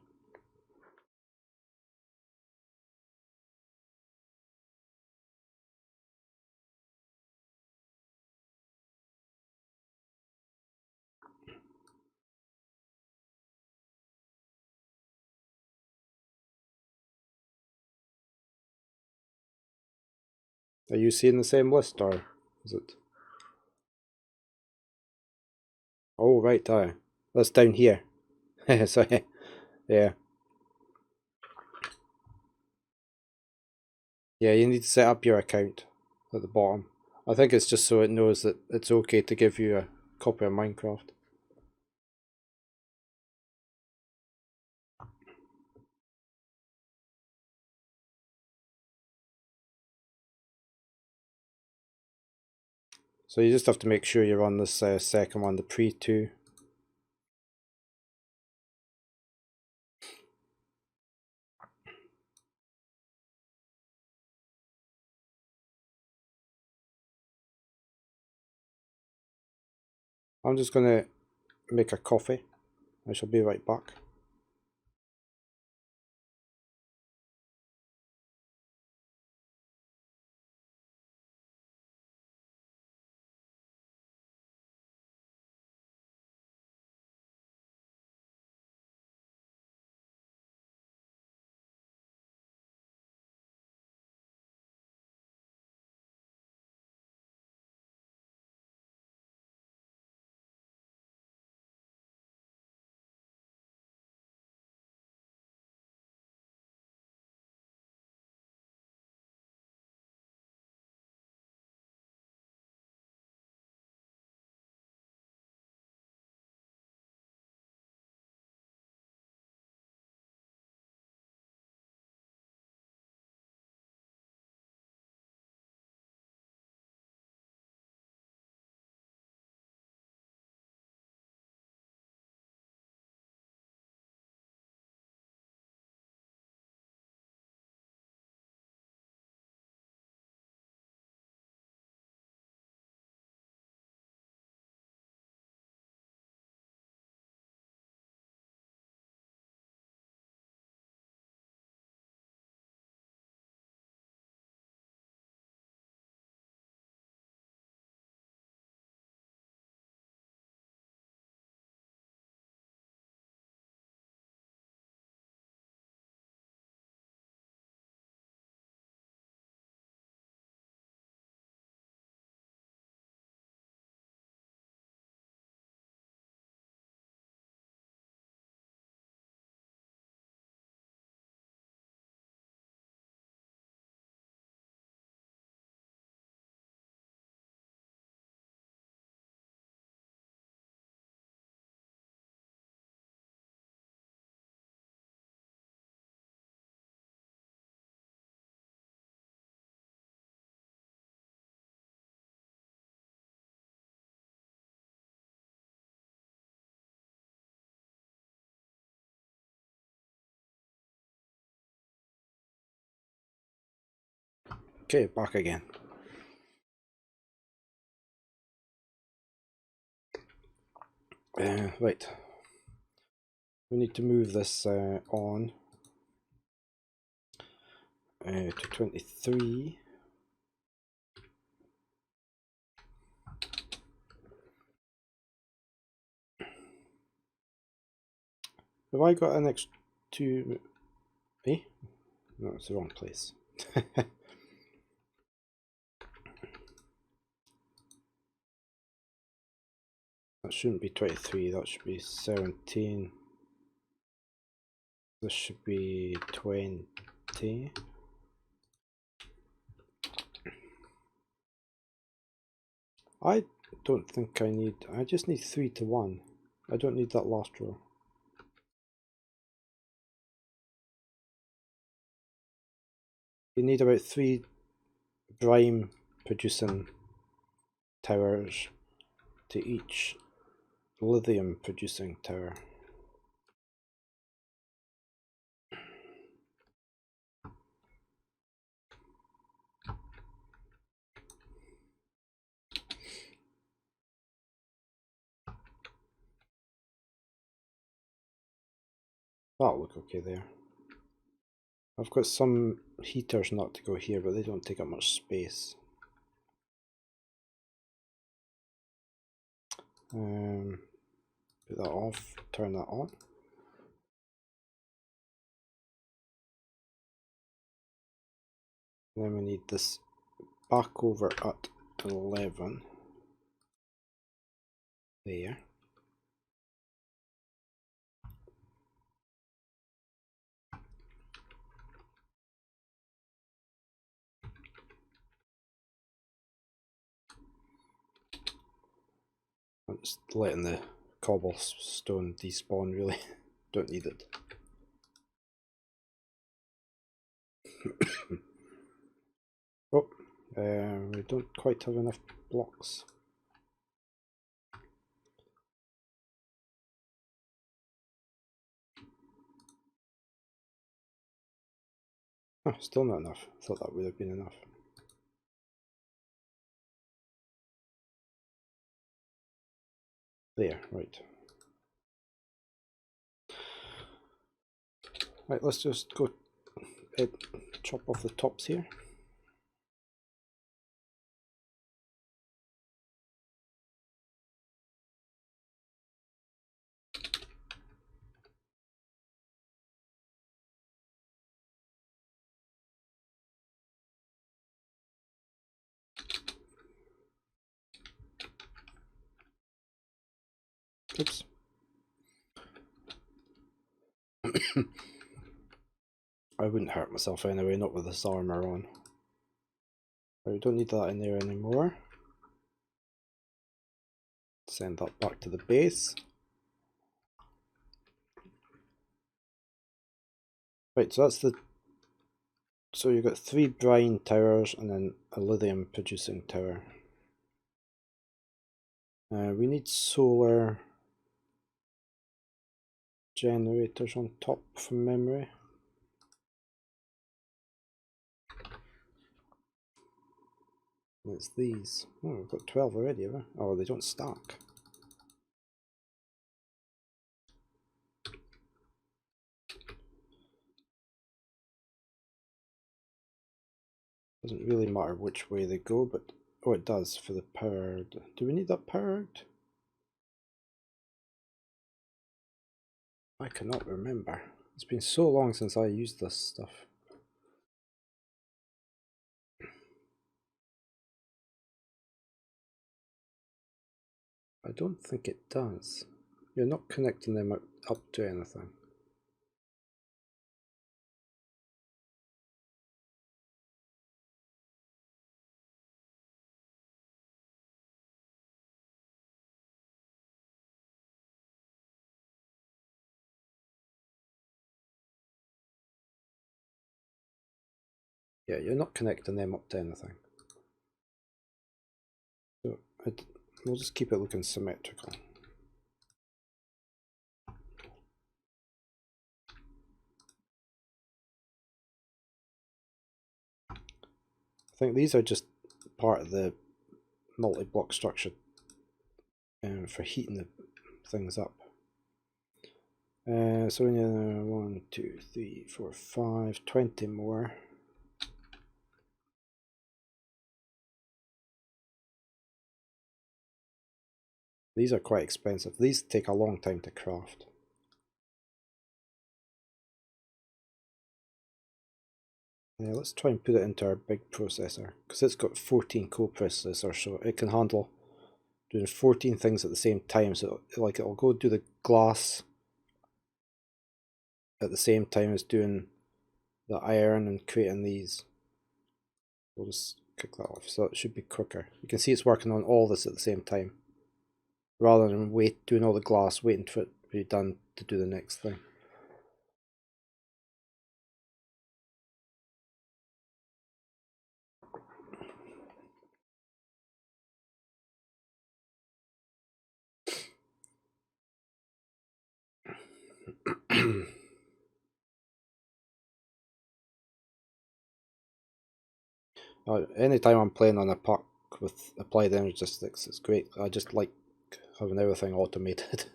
[SPEAKER 1] Are you seeing the same list, or is it? Oh, right, that's down here. Sorry. Yeah. Yeah, you need to set up your account at the bottom. I think it's just so it knows that it's okay to give you a copy of Minecraft. So you just have to make sure you're on this second one, the pre-2. I'm just going to make a coffee. I shall be right back. Okay, back again. Right. We need to move this on to 23. Have I got an extra 2? Eh? No, it's the wrong place. That shouldn't be 23, that should be 17. This should be 20. I don't think I just need 3 to 1. I don't need that last row. You need about 3 brine producing towers to each lithium producing tower. That'll look okay there. I've got some heaters not to go here, but they don't take up much space. Put that off, turn that on. Then we need this back over at 11 there. I'm just letting the cobblestone despawn, really. Don't need it. Oh, we don't quite have enough blocks. Oh, still not enough. I thought that would have been enough. There, right. Right, let's just go chop off the tops here. Oops. I wouldn't hurt myself anyway, not with this armor on. But we don't need that in there anymore. Send that back to the base. Right, so that's the... So you've got 3 brine towers and then a lithium producing tower. We need solar generators on top from memory. And it's these. Oh, we've got 12 already, have we? Oh, they don't stack. Doesn't really matter which way they go, but... Oh, it does for the powered. Do we need that powered? I cannot remember. It's been so long since I used this stuff. I don't think it does. You're not connecting them up to anything. Yeah, you're not connecting them up to anything. So we'll just keep it looking symmetrical. I think these are just part of the multi-block structure for heating the things up. So we need 1, 2, 3, 4, 5, 20 more. These are quite expensive. These take a long time to craft. Let's try and put it into our big processor, because it's got 14 co-processors, so it can handle doing 14 things at the same time. So like it'll go do the glass at the same time as doing the iron and creating these. We'll just kick that off, so it should be quicker. You can see it's working on all this at the same time, rather than doing all the glass, waiting for it to be done to do the next thing. Anytime I'm playing on a pack with applied energistics, it's great. I just like having everything automated.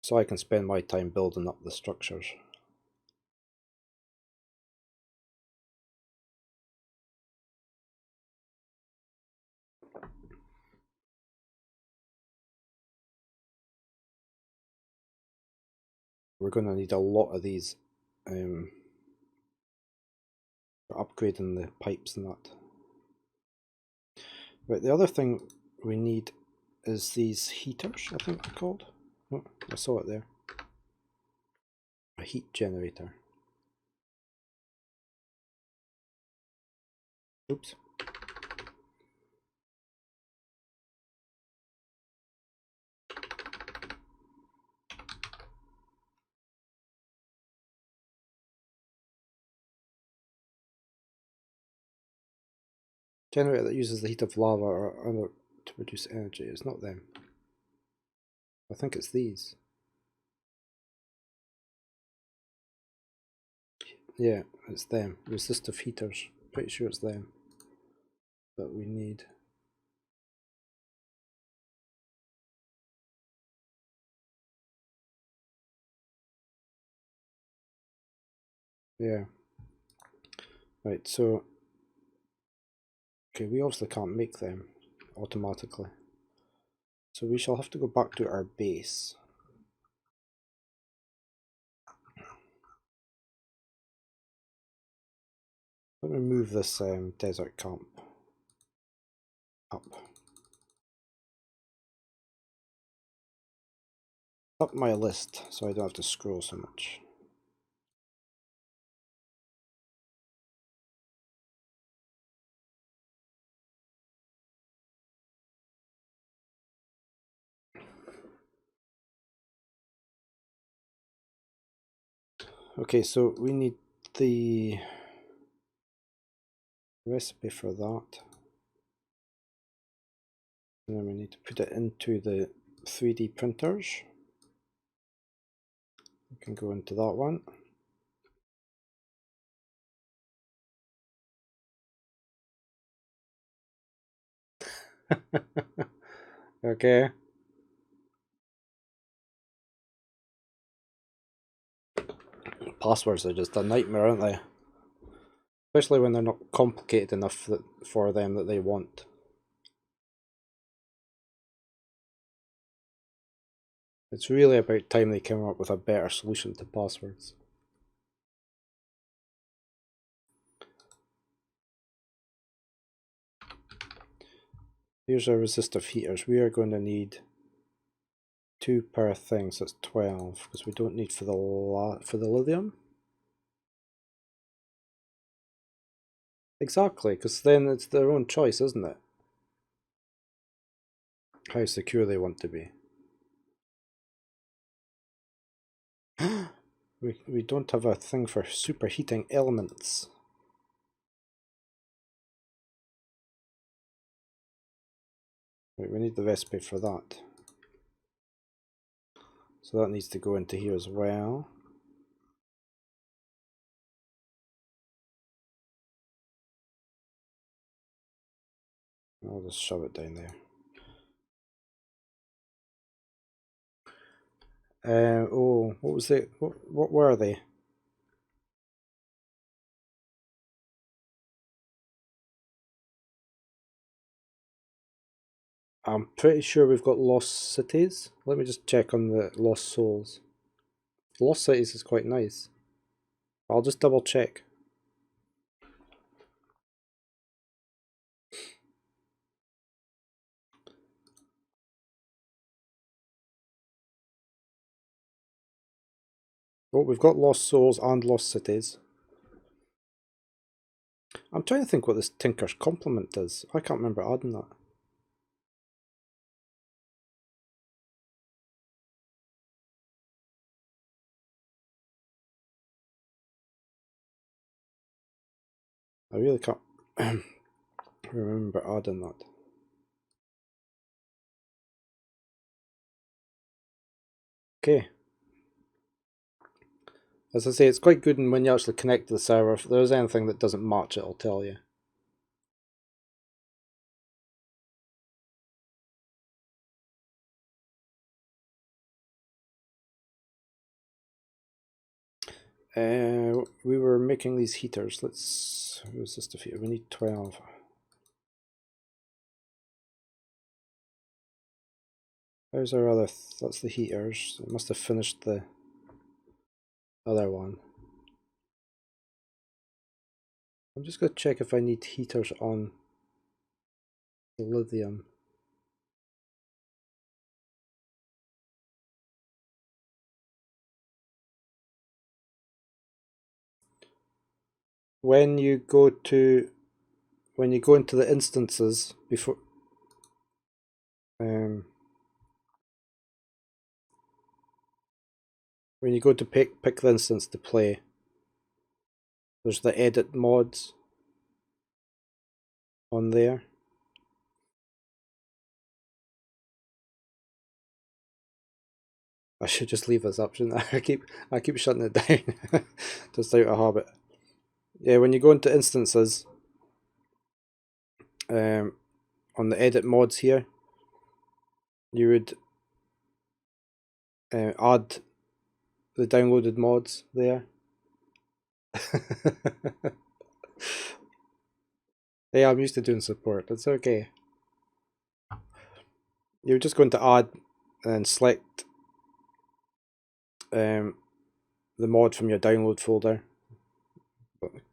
[SPEAKER 1] So I can spend my time building up the structures. We're going to need a lot of these for upgrading the pipes and that. Right, the other thing we need is these heaters, I think they're called. Oh, I saw it there. A heat generator. Oops. Generator that uses the heat of lava or other to produce energy. It's not them. I think it's these. Yeah, it's them. Resistive heaters. Pretty sure it's them that we need. Yeah. Right, so okay, we obviously can't make them automatically. So we shall have to go back to our base. Let me move this desert camp up. Up my list so I don't have to scroll so much. Okay, so we need the recipe for that. And then we need to put it into the 3D printers. We can go into that one. Okay. Passwords are just a nightmare, aren't they? Especially when they're not complicated enough for them that they want. It's really about time they came up with a better solution to passwords. Here's our resistive heaters. We are going to need 2 per thing, so it's 12, because we don't need for the lithium. Exactly, because then it's their own choice, isn't it? How secure they want to be. we don't have a thing for superheating elements. Right, we need the recipe for that. So that needs to go into here as well. I'll just shove it down there. Oh, what was it? What were they? I'm pretty sure we've got lost cities. Let me just check on the lost souls. Lost cities is quite nice. I'll just double check. Oh, we've got lost souls and lost cities. I'm trying to think what this Tinker's Complement does. I can't remember adding that. I really can't remember adding that. Okay. As I say, it's quite good when you actually connect to the server. If there's anything that doesn't match, it'll tell you. We were making these heaters. Let's resist a few. We need 12. There's our other. That's the heaters. It must have finished the other one. I'm just going to check if I need heaters on the lithium. When you go into the instances before when you go to pick the instance to play, there's the edit mods on there. I should just leave this option. I keep shutting it down just out of habit. Yeah, when you go into instances, on the edit mods here, you would add the downloaded mods there. Yeah, I'm used to doing support. It's okay. You're just going to add and select the mod from your download folder.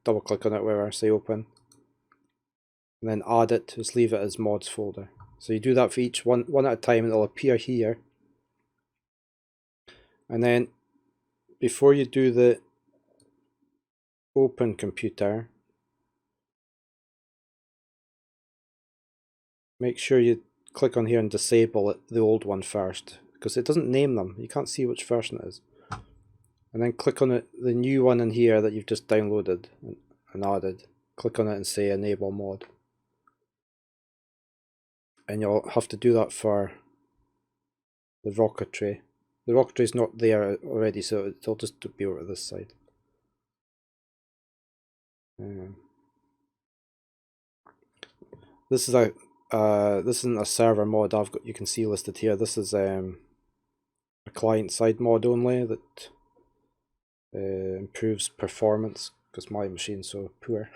[SPEAKER 1] Double click on it where I say open. And then add it, just leave it as mods folder. So you do that for each one at a time and it'll appear here. And then before you do the open computer, make sure you click on here and disable it, the old one first, because it doesn't name them. You can't see which version it is. And then click on it, the new one in here that you've just downloaded and added. Click on it and say enable mod. And you'll have to do that for the rocketry. The rocketry is not there already, so it'll just be over this side. This is this isn't a server mod I've got. You can see listed here. This is a client side mod only that improves performance because my machine's so poor.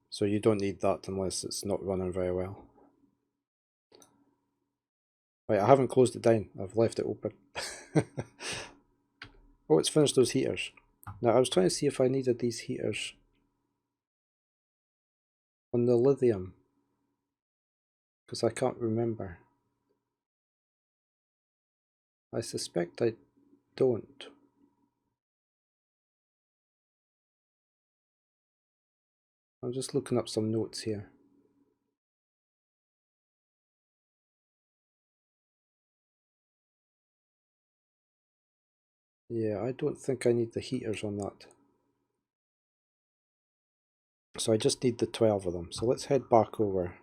[SPEAKER 1] So you don't need that unless it's not running very well. Right, I haven't closed it down. I've left it open. Oh, it's finished those heaters. Now, I was trying to see if I needed these heaters on the lithium, because I can't remember. I suspect I don't. I'm just looking up some notes here. Yeah, I don't think I need the heaters on that. So I just need the 12 of them. So let's head back over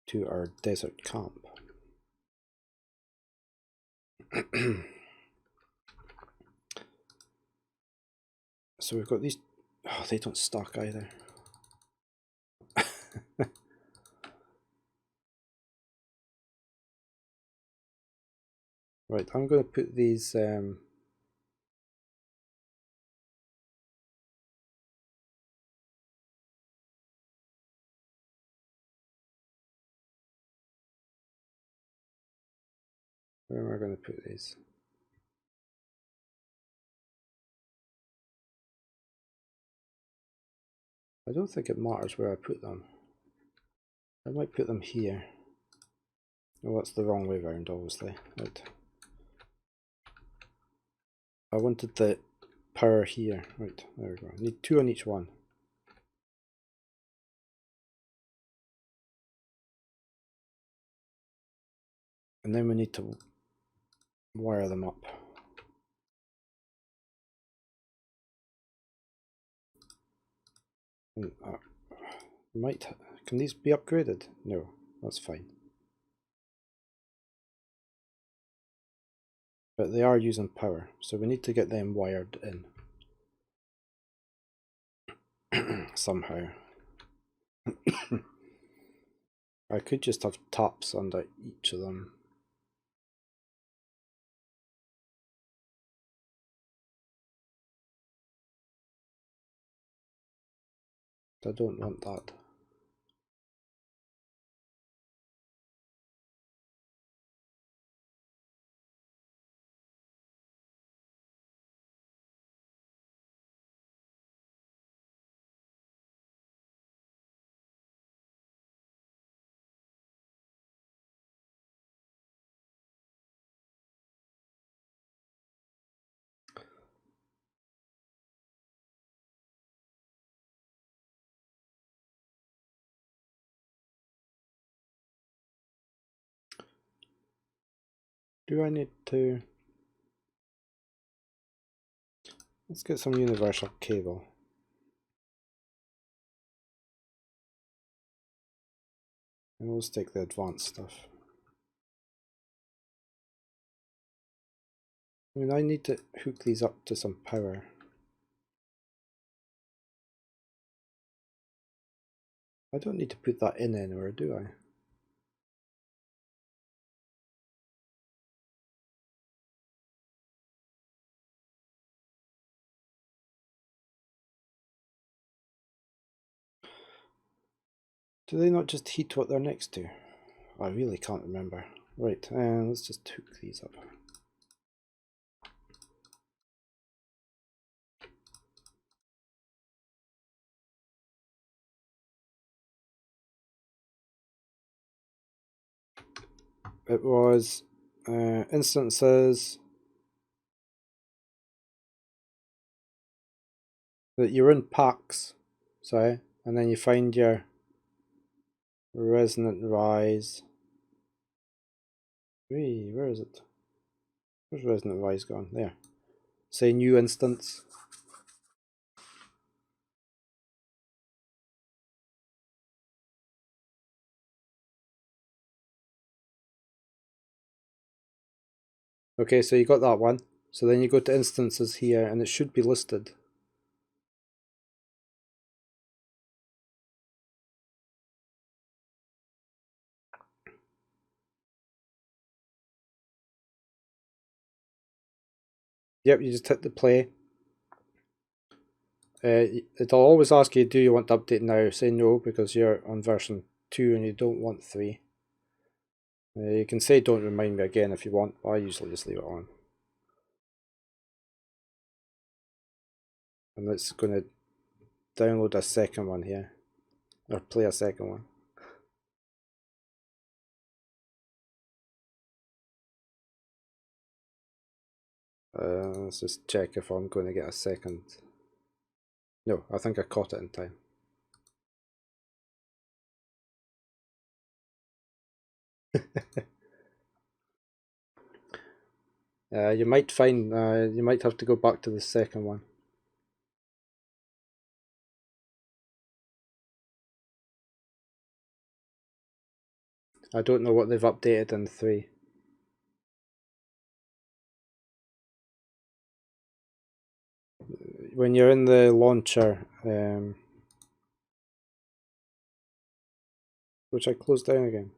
[SPEAKER 1] to our desert camp. So we've got these. Oh, they don't stack either. Right, I'm going to put these. Where am I going to put these? I don't think it matters where I put them. I might put them here. Oh, that's the wrong way round, obviously. Right. I wanted the power here. Right, there we go. I need 2 on each one. And then we need to wire them up. And, can these be upgraded? No, that's fine. But they are using power, so we need to get them wired in somehow. I could just have taps under each of them. I don't want that. Do I need to... Let's get some universal cable. And we'll stick the advanced stuff. I mean, I need to hook these up to some power. I don't need to put that in anywhere, do I? Do they not just heat what they're next to? I really can't remember. Right, let's just hook these up. It was instances that you're in packs, sorry, and then you find your resonant rise. Wee, where is it? Where's resonant rise gone? There. Say new instance. Okay, so you got that one. So then you go to instances here and it should be listed. Yep, you just hit the play. It'll always ask you, do you want to update now? Say no, because you're on version 2 and you don't want 3. You can say don't remind me again if you want, but I usually just leave it on. And it's going to download a second one here, or play a second one. Let's just check if I'm going to get a second. No, I think I caught it in time. You might find you might have to go back to the second one. I don't know what they've updated in 3. When you're in the launcher, which I closed down again.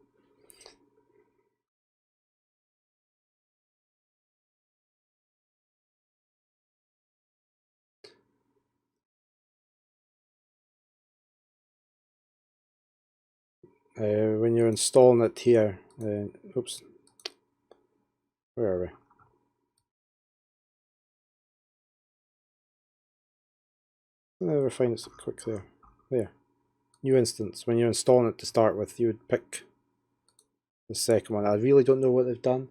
[SPEAKER 1] When you're installing it here, oops, where are we? I'll never find it so quick there. There. New instance. When you're installing it to start with, you would pick the second one. I really don't know what they've done.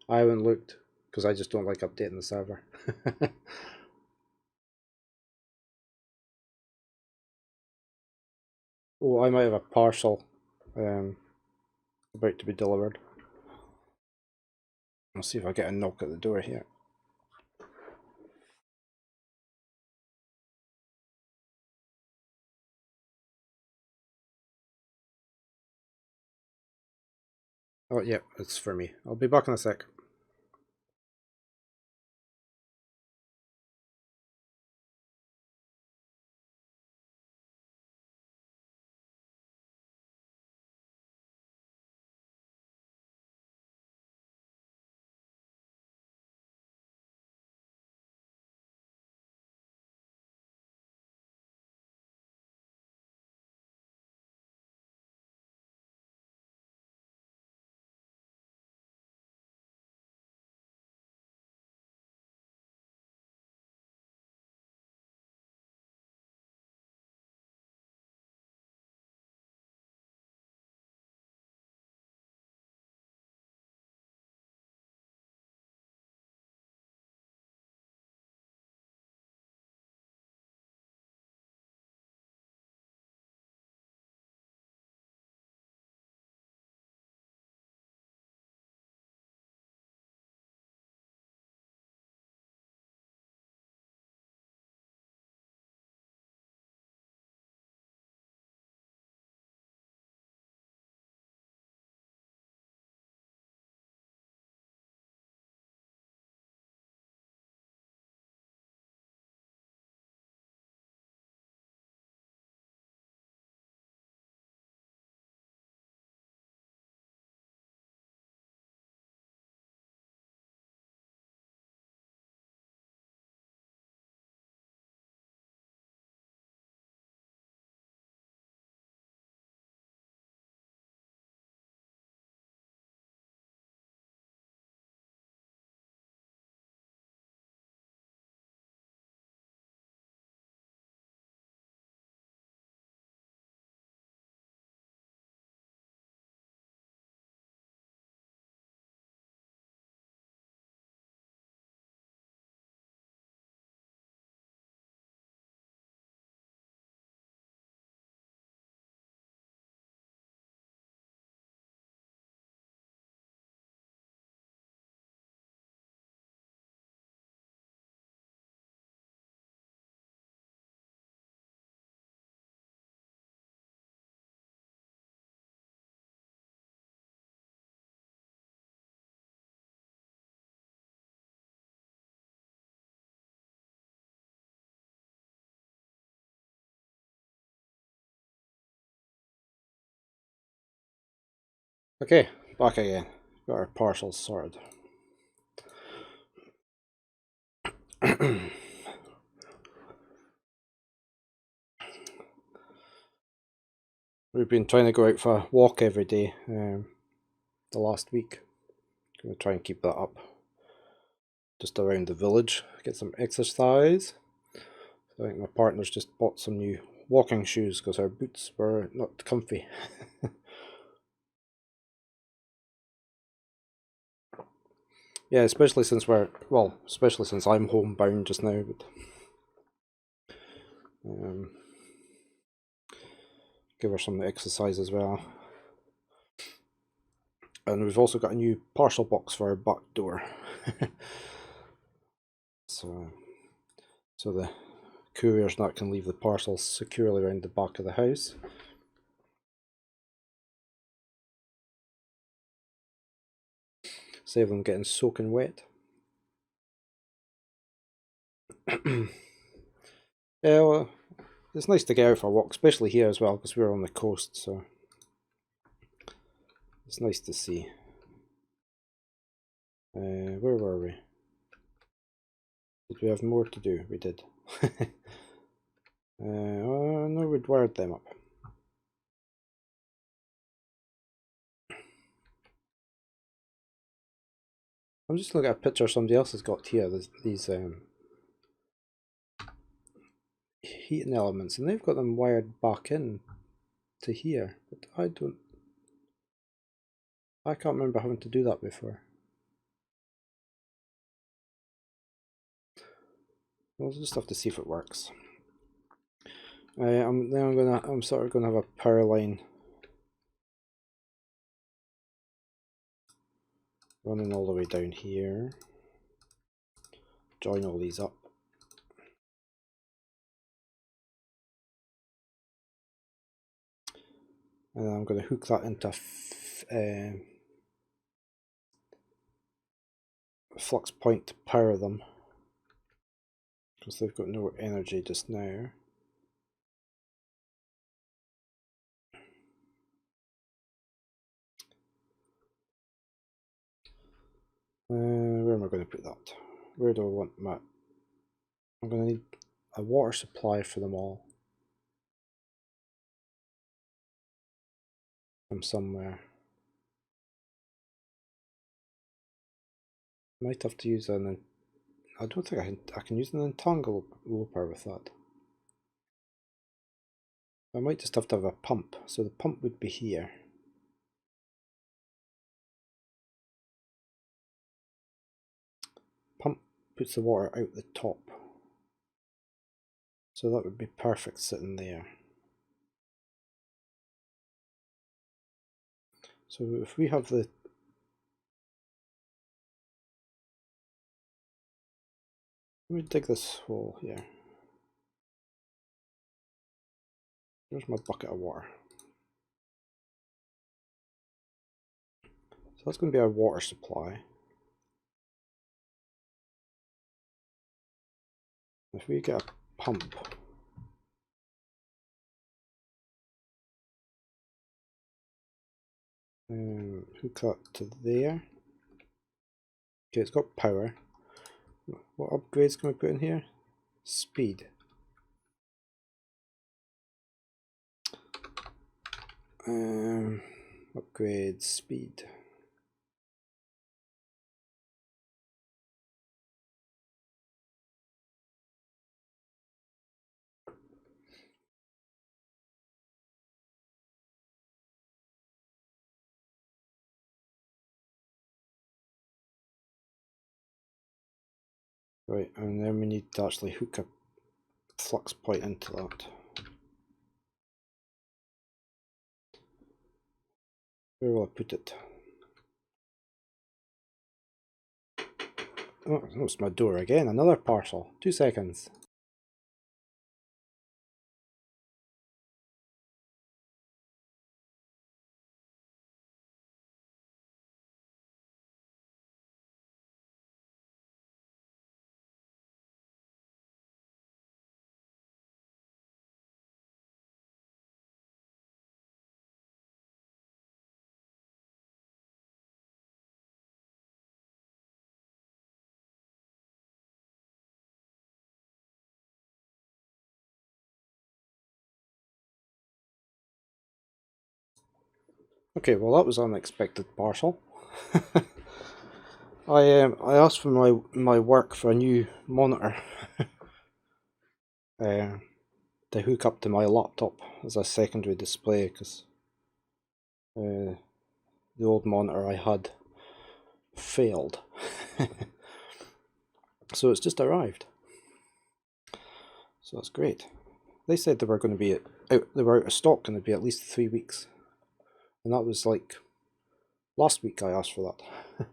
[SPEAKER 1] I haven't looked because I just don't like updating the server. Oh, I might have a parcel about to be delivered. I'll see if I get a knock at the door here. Oh, yeah, it's for me. I'll be back in a sec. Okay, back again. Got our parcels sorted. We've been trying to go out for a walk every day the last week. Going to try and keep that up. Just around the village, get some exercise. I think my partner's just bought some new walking shoes because our boots were not comfy. Yeah, especially since especially since I'm homebound just now. But give her some exercise as well. And we've also got a new parcel box for our back door. so the couriers not can leave the parcels securely around the back of the house. Save them getting soaking wet. Yeah, well, it's nice to get out for a walk, especially here as well, because we're on the coast, so it's nice to see. Where were we? Did we have more to do? We did. Oh, no, we'd wired them up. I'm just looking at a picture somebody else has got here. These heating elements, and they've got them wired back in to here, but I can't remember having to do that before. We'll just have to see if it works. I'm sort of gonna have a power line running all the way down here. Join all these up. And I'm going to hook that into flux point to power them, because they've got no energy just now. Where am I going to put that? Where do I want my... I'm going to need a water supply for them all. From somewhere. Might have to use an... I don't think I can use an entangler with that. I might just have to have a pump. So the pump would be here. Pump puts the water out the top. So that would be perfect sitting there. So if we have the... Let me dig this hole here. There's my bucket of water. So that's going to be our water supply. If we get a pump, hook that to there. Okay, it's got power. What upgrades can we put in here? Speed. Upgrade speed. Right, and then we need to actually hook a flux point into that. Where will I put it? Oh, it's my door again. Another parcel. 2 seconds. Okay, well that was an unexpected parcel. I asked for my work for a new monitor to hook up to my laptop as a secondary display because the old monitor I had failed. So it's just arrived. So that's great. They said they were going to be they were out of stock and it'd be at least 3 weeks, and that was like last week I asked for that.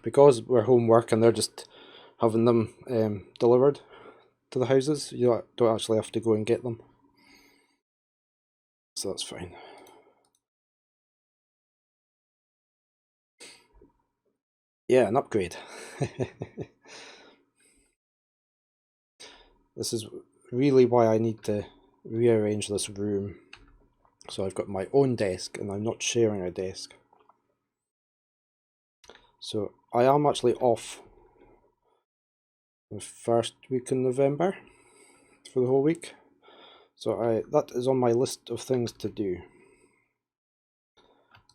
[SPEAKER 1] Because we're home work and they're just having them delivered to the houses, you don't actually have to go and get them, so that's fine. Yeah, an upgrade. This is really why I need to rearrange this room, so I've got my own desk and I'm not sharing a desk. So I am actually off the first week in November for the whole week, so that is on my list of things to do.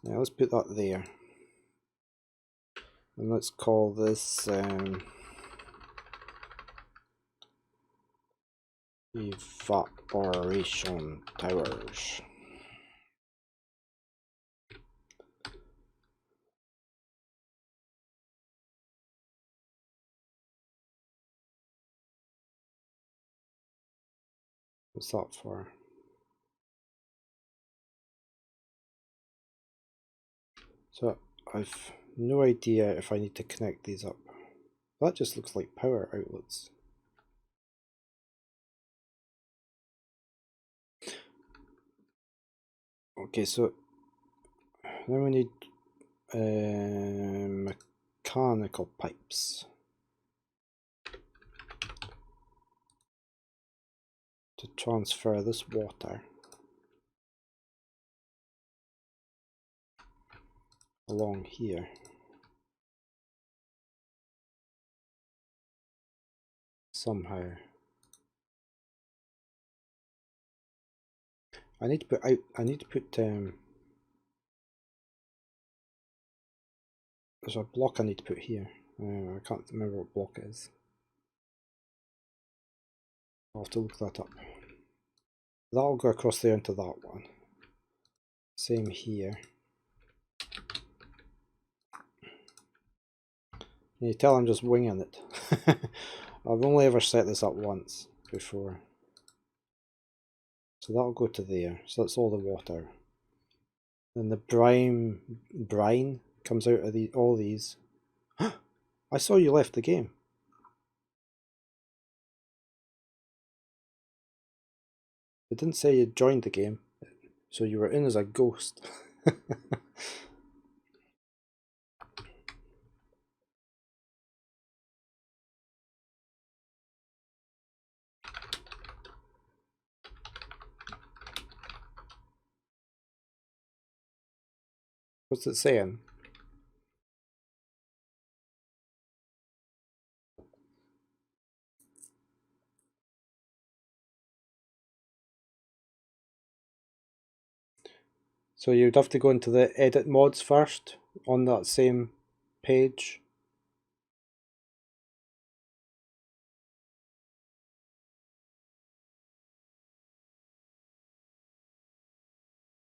[SPEAKER 1] Now let's put that there, and let's call this evaporation towers. What's that for? So I've no idea if I need to connect these up. That just looks like power outlets. Okay, so then we need mechanical pipes to transfer this water along here. Somehow. I need to put there's a block I need to put here. I can't remember what block it is. I'll have to look that up. That'll go across there into that one. Same here. Can you tell I'm just winging it? I've only ever set this up once before. So that'll go to there. So that's all the water. Then the brine comes out of all these. I saw you left the game. It didn't say you joined the game, so you were in as a ghost. What's it saying? So you'd have to go into the edit mods first on that same page.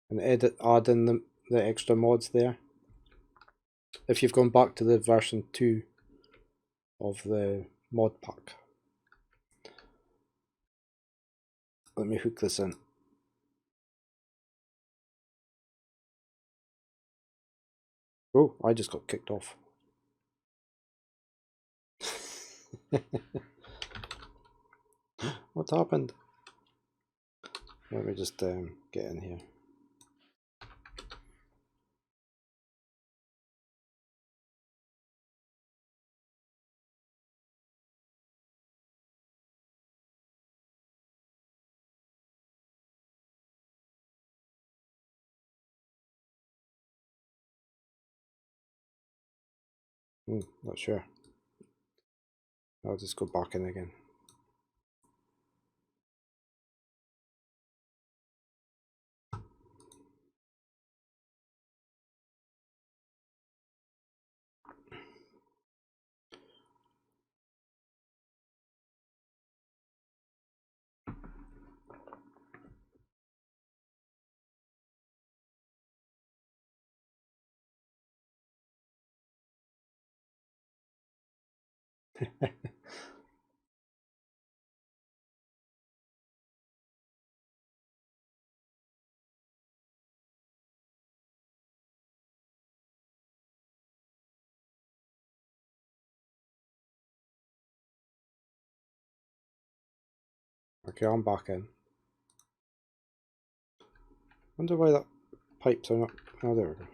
[SPEAKER 1] And add in the extra mods there. If you've gone back to the version 2 of the mod pack. Let me hook this in. Oh, I just got kicked off. What happened? Let me just get in here. Not sure. I'll just go back in again. Okay, I'm back in. Wonder why that pipes are not. Oh, there we go.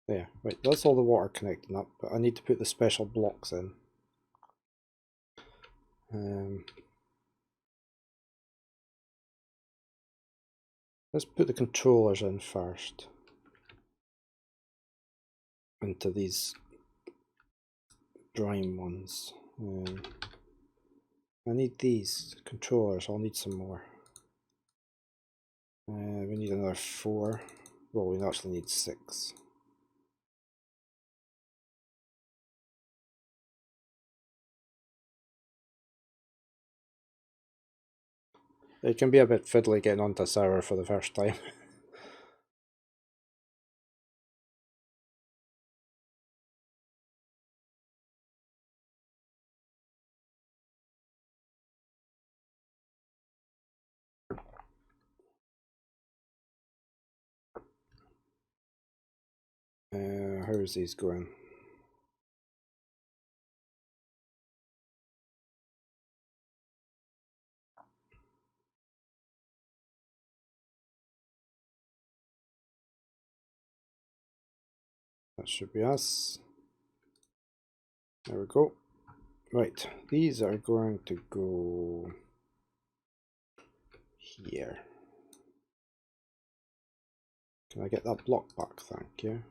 [SPEAKER 1] There. Right, that's all the water connecting up, but I need to put the special blocks in. Let's put the controllers in first. Into these brine ones. I need these controllers, I'll need some more. We need another 4. Well, we actually need 6. It can be a bit fiddly getting onto a server for the first time. How's these going? That should be us. There we go. Right, these are going to go here. Can I get that block back? Thank you.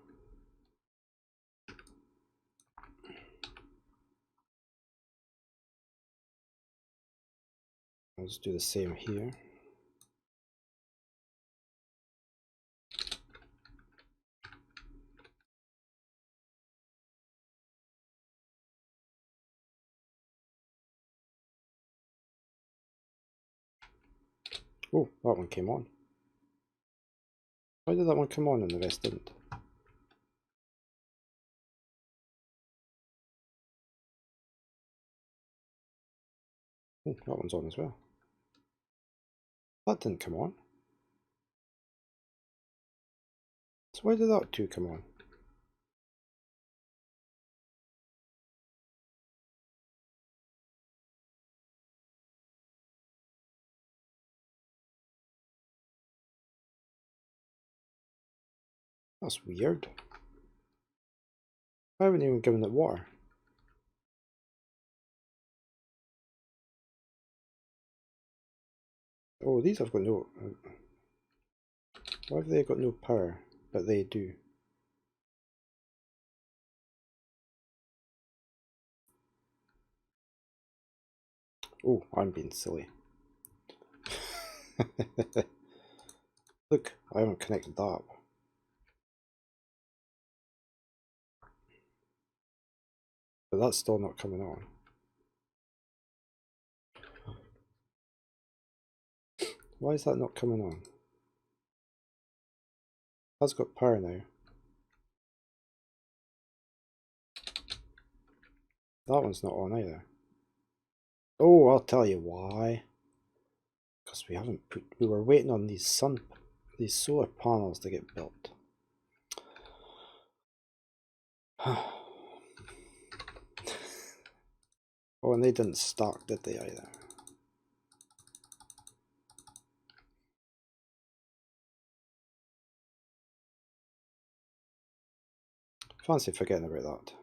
[SPEAKER 1] Let's do the same here. Oh, that one came on. Why did that one come on and the rest didn't? Oh, that one's on as well. That didn't come on. So why did that two come on? That's weird. I haven't even given it water. Oh, these have got no... Why have they got no power? But they do. Oh, I'm being silly. Look, I haven't connected that up. But that's still not coming on. Why is that not coming on? That's got power now. That one's not on either. Oh, I'll tell you why. Because we were waiting on these solar panels to get built. Oh, and they didn't start, did they either? Fancy forgetting about that.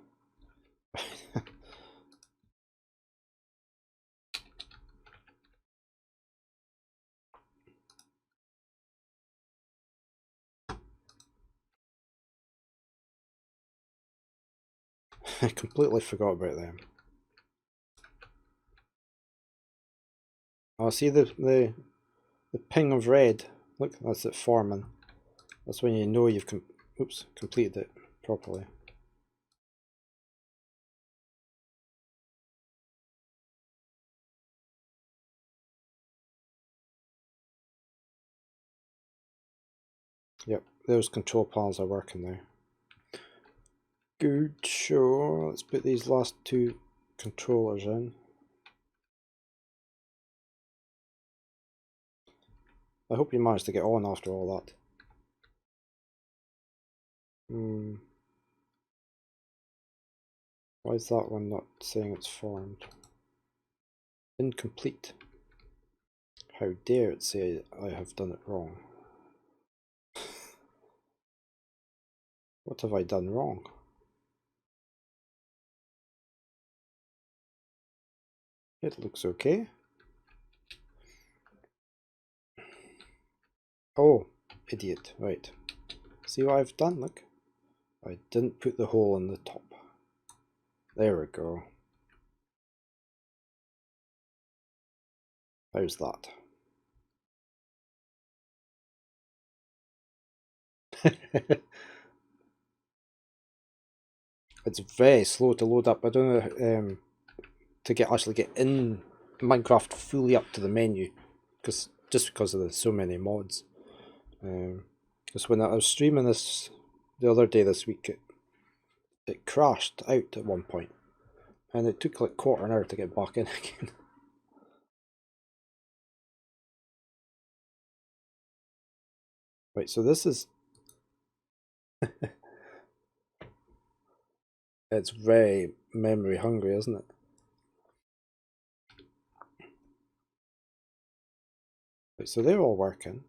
[SPEAKER 1] I completely forgot about them. Oh, see the ping of red. Look, that's it forming. That's when you know you've completed it properly. Yep, those control panels are working now. Good, sure. Let's put these last two controllers in. I hope you managed to get on after all that. Why is that one not saying it's formed? Incomplete. How dare it say I have done it wrong? What have I done wrong? It looks okay. Oh, idiot. Right. See what I've done? Look. I didn't put the hole in the top. There we go. How's that? It's very slow to load up. I don't know to actually get in Minecraft fully up to the menu, because of the so many mods. Because when I was streaming this the other day this week, it crashed out at one point, and it took like quarter an hour to get back in again. Right, so this is it's very memory hungry, isn't it? Right, so they're all working.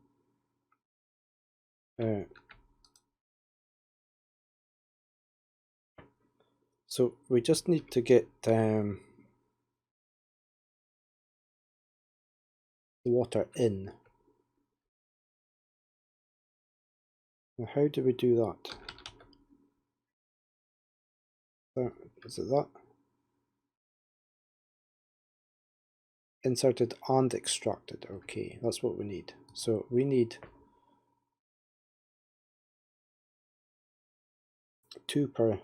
[SPEAKER 1] So we just need to get water in. Now, how do we do that? Is it that? Inserted and extracted. Okay, that's what we need. So we need 2 per.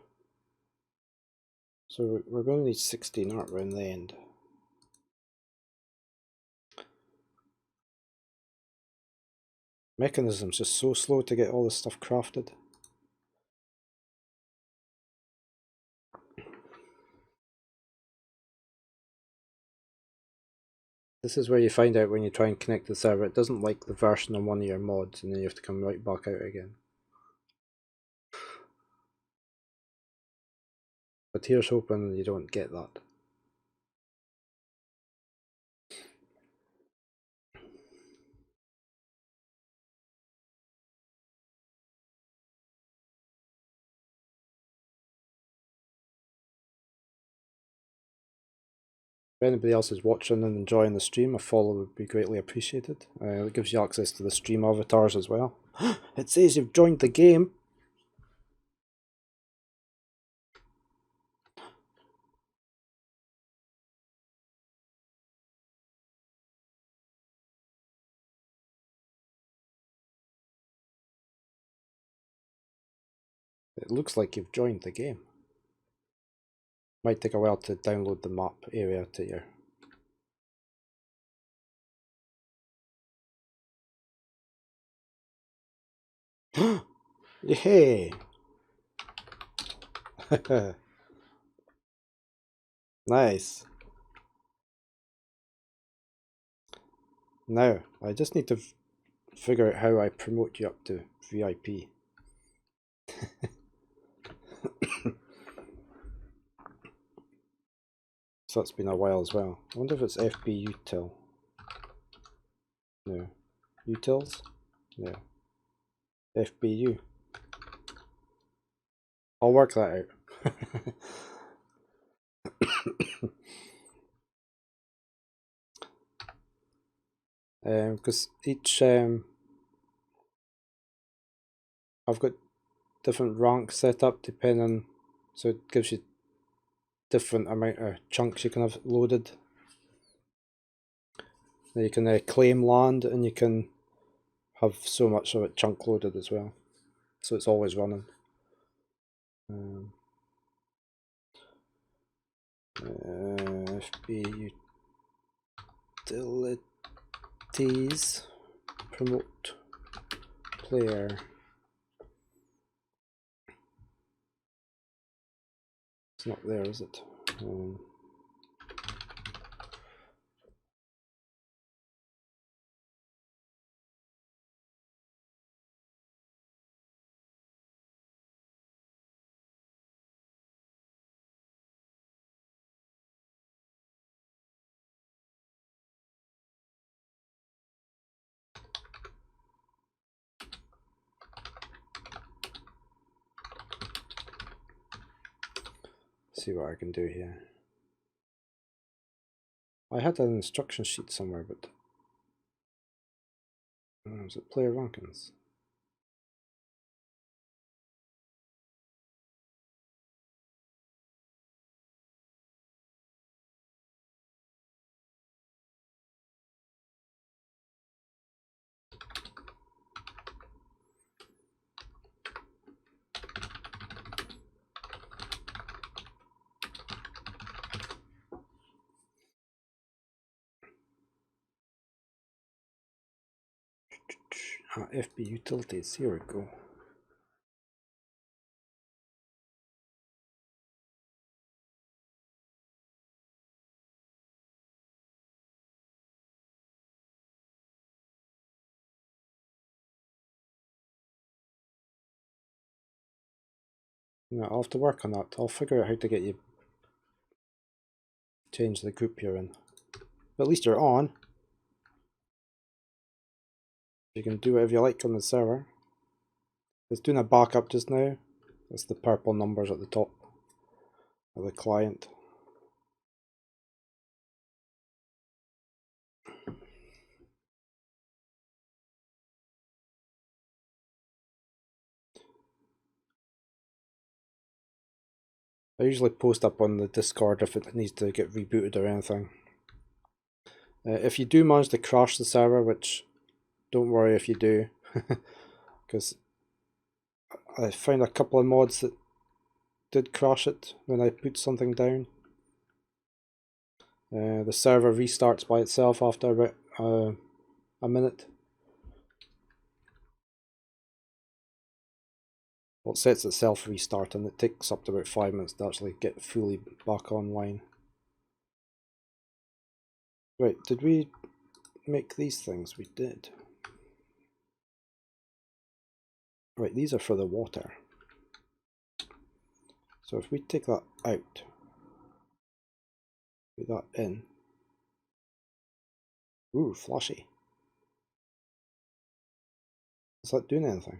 [SPEAKER 1] So we're going to need 16, aren't we, in the end? Mechanism's just so slow to get all this stuff crafted. This is where you find out when you try and connect to the server, it doesn't like the version on one of your mods, and then you have to come right back out again. But here's hoping you don't get that. If anybody else is watching and enjoying the stream, a follow would be greatly appreciated. It gives you access to the stream avatars as well. It says you've joined the game. It looks like you've joined the game. Might take a while to download the map area to your... Yay! Nice. Now, I just need to figure out how I promote you up to VIP. So that's been a while as well. I wonder if it's FB util. No. Utils? No. FBU. I'll work that out. Because each I've got different ranks set up depending, so it gives you different amount of chunks you can have loaded. Now you can claim land, and you can have so much of it chunk loaded as well, so it's always running. FB utilities promote player. It's not there, is it? See what I can do here. I had an instruction sheet somewhere, but was it player rankings? FB utilities, here we go. Yeah, I'll have to work on that. I'll figure out how to get you change the group you're in. But at least you're on. You can do whatever you like on the server. It's doing a backup just now. That's the purple numbers at the top of the client. I usually post up on the Discord if it needs to get rebooted or anything. If you do manage to crash the server, which don't worry if you do, because I found a couple of mods that did crash it when I put something down. The server restarts by itself after about a minute. Well, it sets itself restart and it takes up to about 5 minutes to actually get fully back online. Right, did we make these things? We did. Right, these are for the water. So if we take that out, put that in. Ooh, flashy. Is that doing anything?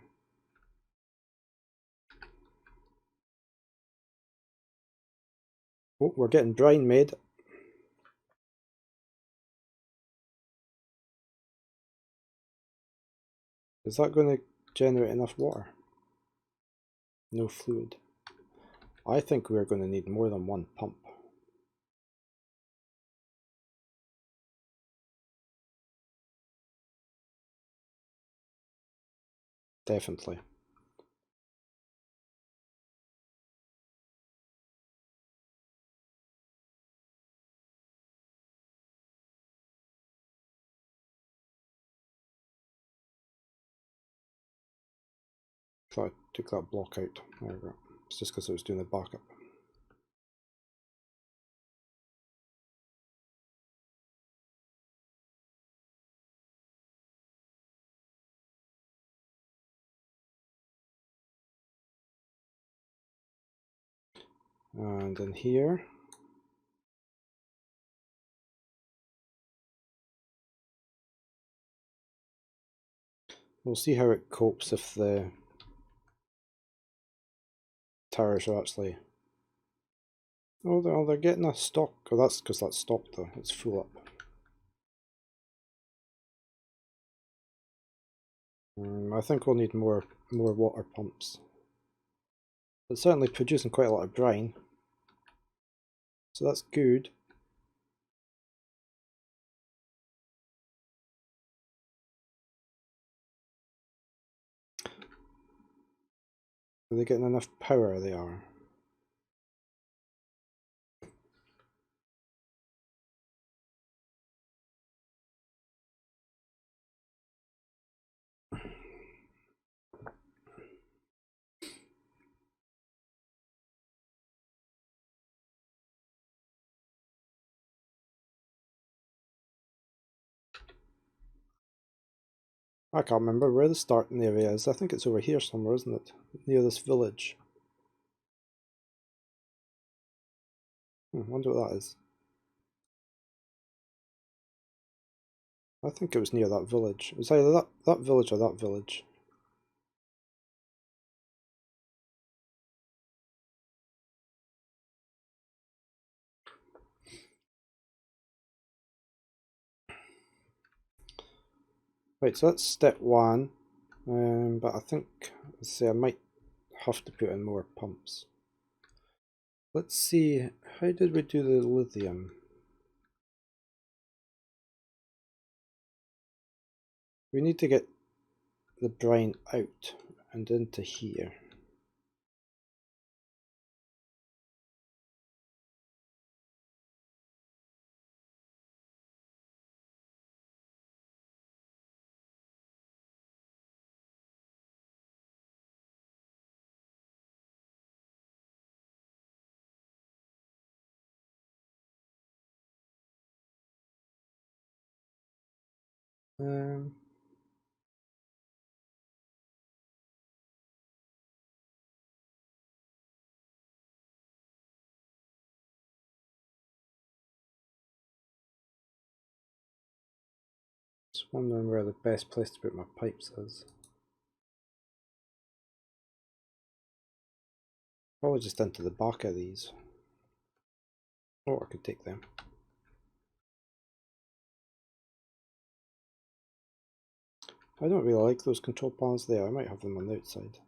[SPEAKER 1] Oh, we're getting brine made. Is that going to generate enough water? No fluid. I think we're going to need more than one pump. Definitely. So I took that block out. There we go. It's just because it was doing the backup. And in here, we'll see how it copes if the towers are actually... Oh, they're getting a stock. Oh, that's because that's stopped though. It's full up. I think we'll need more water pumps. It's certainly producing quite a lot of brine, so that's good. Are they getting enough power? They are. I can't remember where the starting area is. I think it's over here somewhere, isn't it? Near this village. Wonder what that is. I think it was near that village. It was either that village or that village. Right, so that's step one. But I think, let's say, I might have to put in more pumps. Let's see, how did we do the lithium? We need to get the brine out and into here. Um, just wondering where the best place to put my pipes is. Probably just into the back of these. Oh, I could take them. I don't really like those control panels there. I might have them on the outside.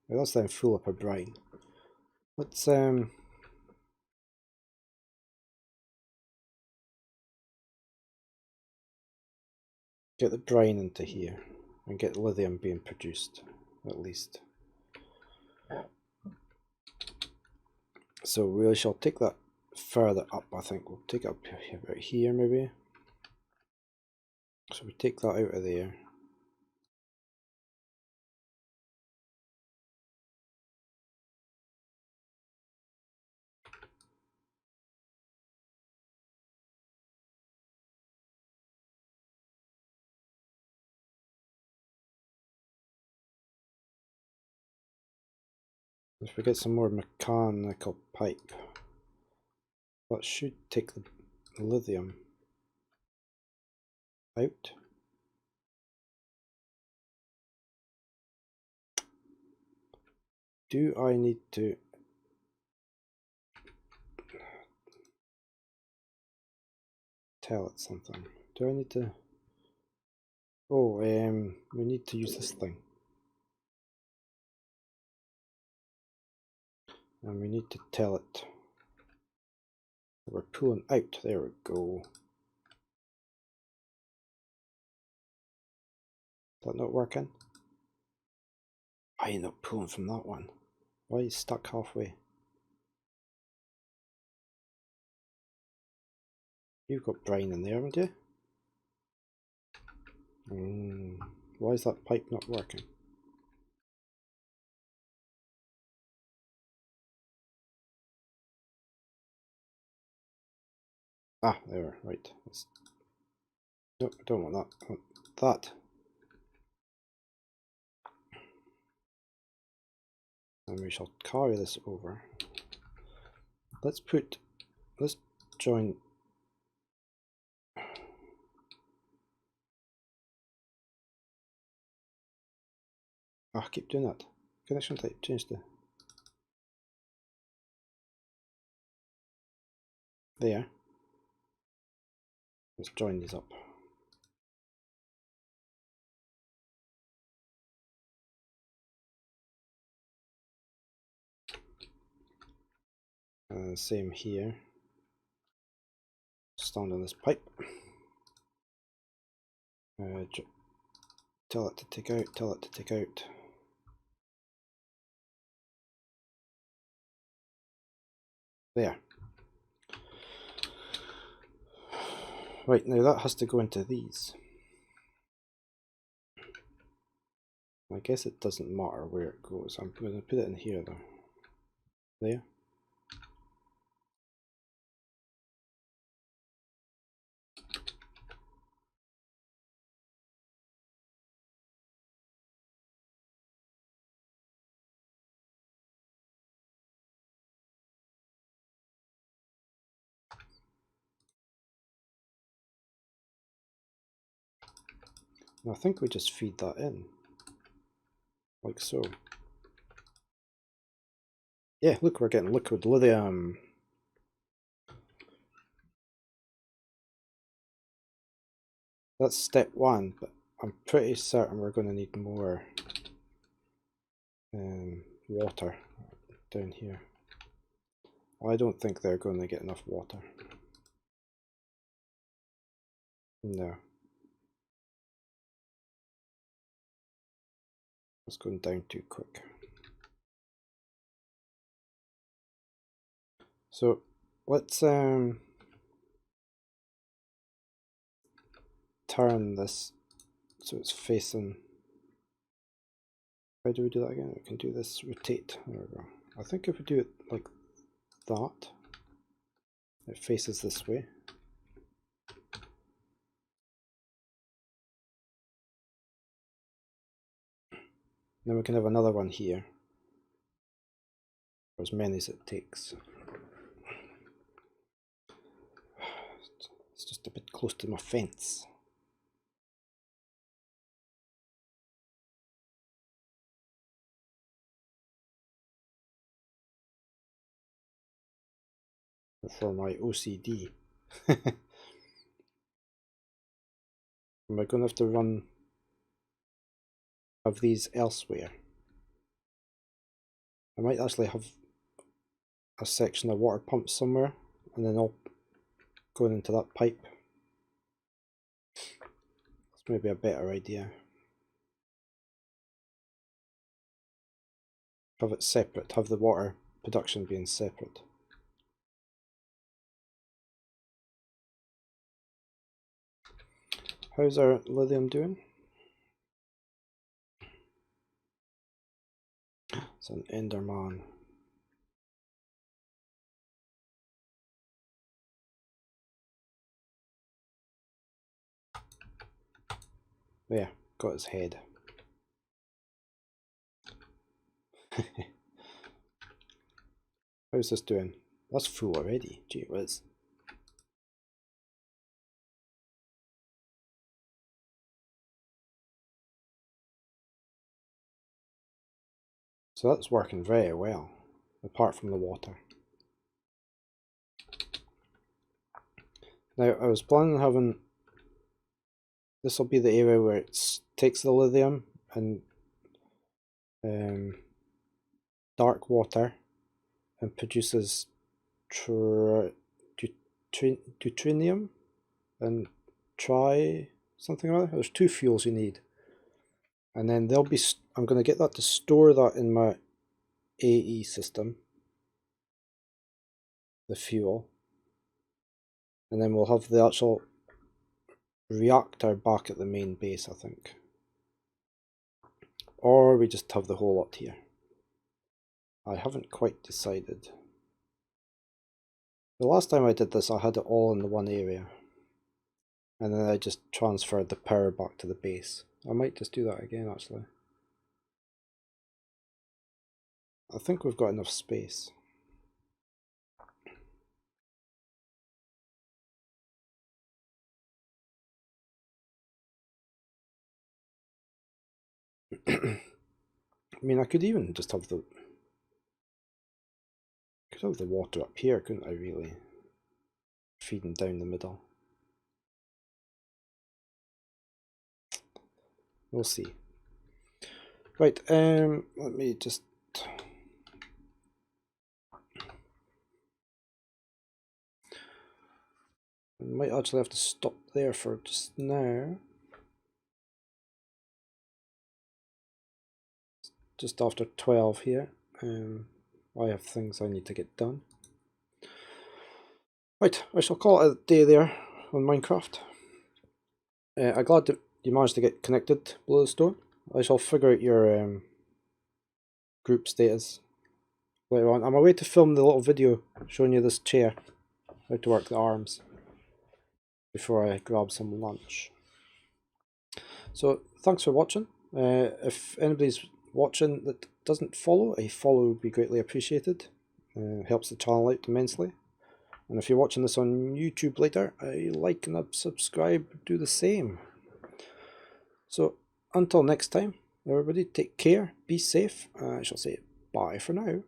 [SPEAKER 1] Well, that's then full up of brine. Let's get the brine into here and get lithium being produced, at least. So we shall take that further up, I think. We'll take it up about here, maybe. So we take that out of there. If we get some more mechanical pipe, that should take the lithium out. Do I need to tell it something? Do I need to... Oh, we need to use this thing. And we need to tell it we're pulling out. There we go. Is that not working? I end up pulling from that one. Why are you stuck halfway? You've got brine in there, haven't you? Why is that pipe not working? Ah, there, right. No, I don't want that. I want that. And we shall carry this over. Let's join. Ah, I keep doing that. Connection type, change to there. Let's join these up. Same here. Stand on this pipe. Tell it to take out, tell it to take out. There. Right, now that has to go into these. I guess it doesn't matter where it goes. I'm going to put it in here though. There. And I think we just feed that in. Like so. Yeah, look, we're getting liquid lithium. That's step one, but I'm pretty certain we're going to need more water down here. I don't think they're going to get enough water. No. It's going down too quick. So let's turn this so it's facing. How do we do that again? We can do this rotate. There we go. I think if we do it like that, it faces this way. Then we can have another one here, for as many as it takes. It's just a bit close to my fence. For my OCD. Am I going to have to have these elsewhere? I might actually have a section of water pumps somewhere, and then all going into that pipe. That's maybe a better idea. Have it separate, have the water production being separate. How's our lithium doing? It's an Enderman. Yeah, got his head. How's this doing? That's full already. Gee whiz. So that's working very well, apart from the water. Now I was planning on having, this will be the area where it takes the lithium and dark water and produces deuterium and something or other. There's two fuels you need, and then they'll be. I'm going to get that to store that in my AE system, the fuel, and then we'll have the actual reactor back at the main base, I think, or we just have the whole lot here. I haven't quite decided. The last time I did this, I had it all in the one area, and then I just transferred the power back to the base. I might just do that again, actually. I think we've got enough space. I mean, I could even just have the water up here, couldn't I, really? Feeding down the middle. We'll see. Right, let me just... I might actually have to stop there for just now. Just after 12 here. I have things I need to get done. Right, I shall call it a day there on Minecraft. I'm glad that you managed to get connected below the store. I shall figure out your group status later on. I'm away to film the little video showing you this chair, how to work the arms, before I grab some lunch. So thanks for watching. If anybody's watching that doesn't follow, a follow would be greatly appreciated. Helps the channel out immensely. And if you're watching this on YouTube later, a like and a subscribe do the same. So until next time, everybody take care, be safe. I shall say bye for now.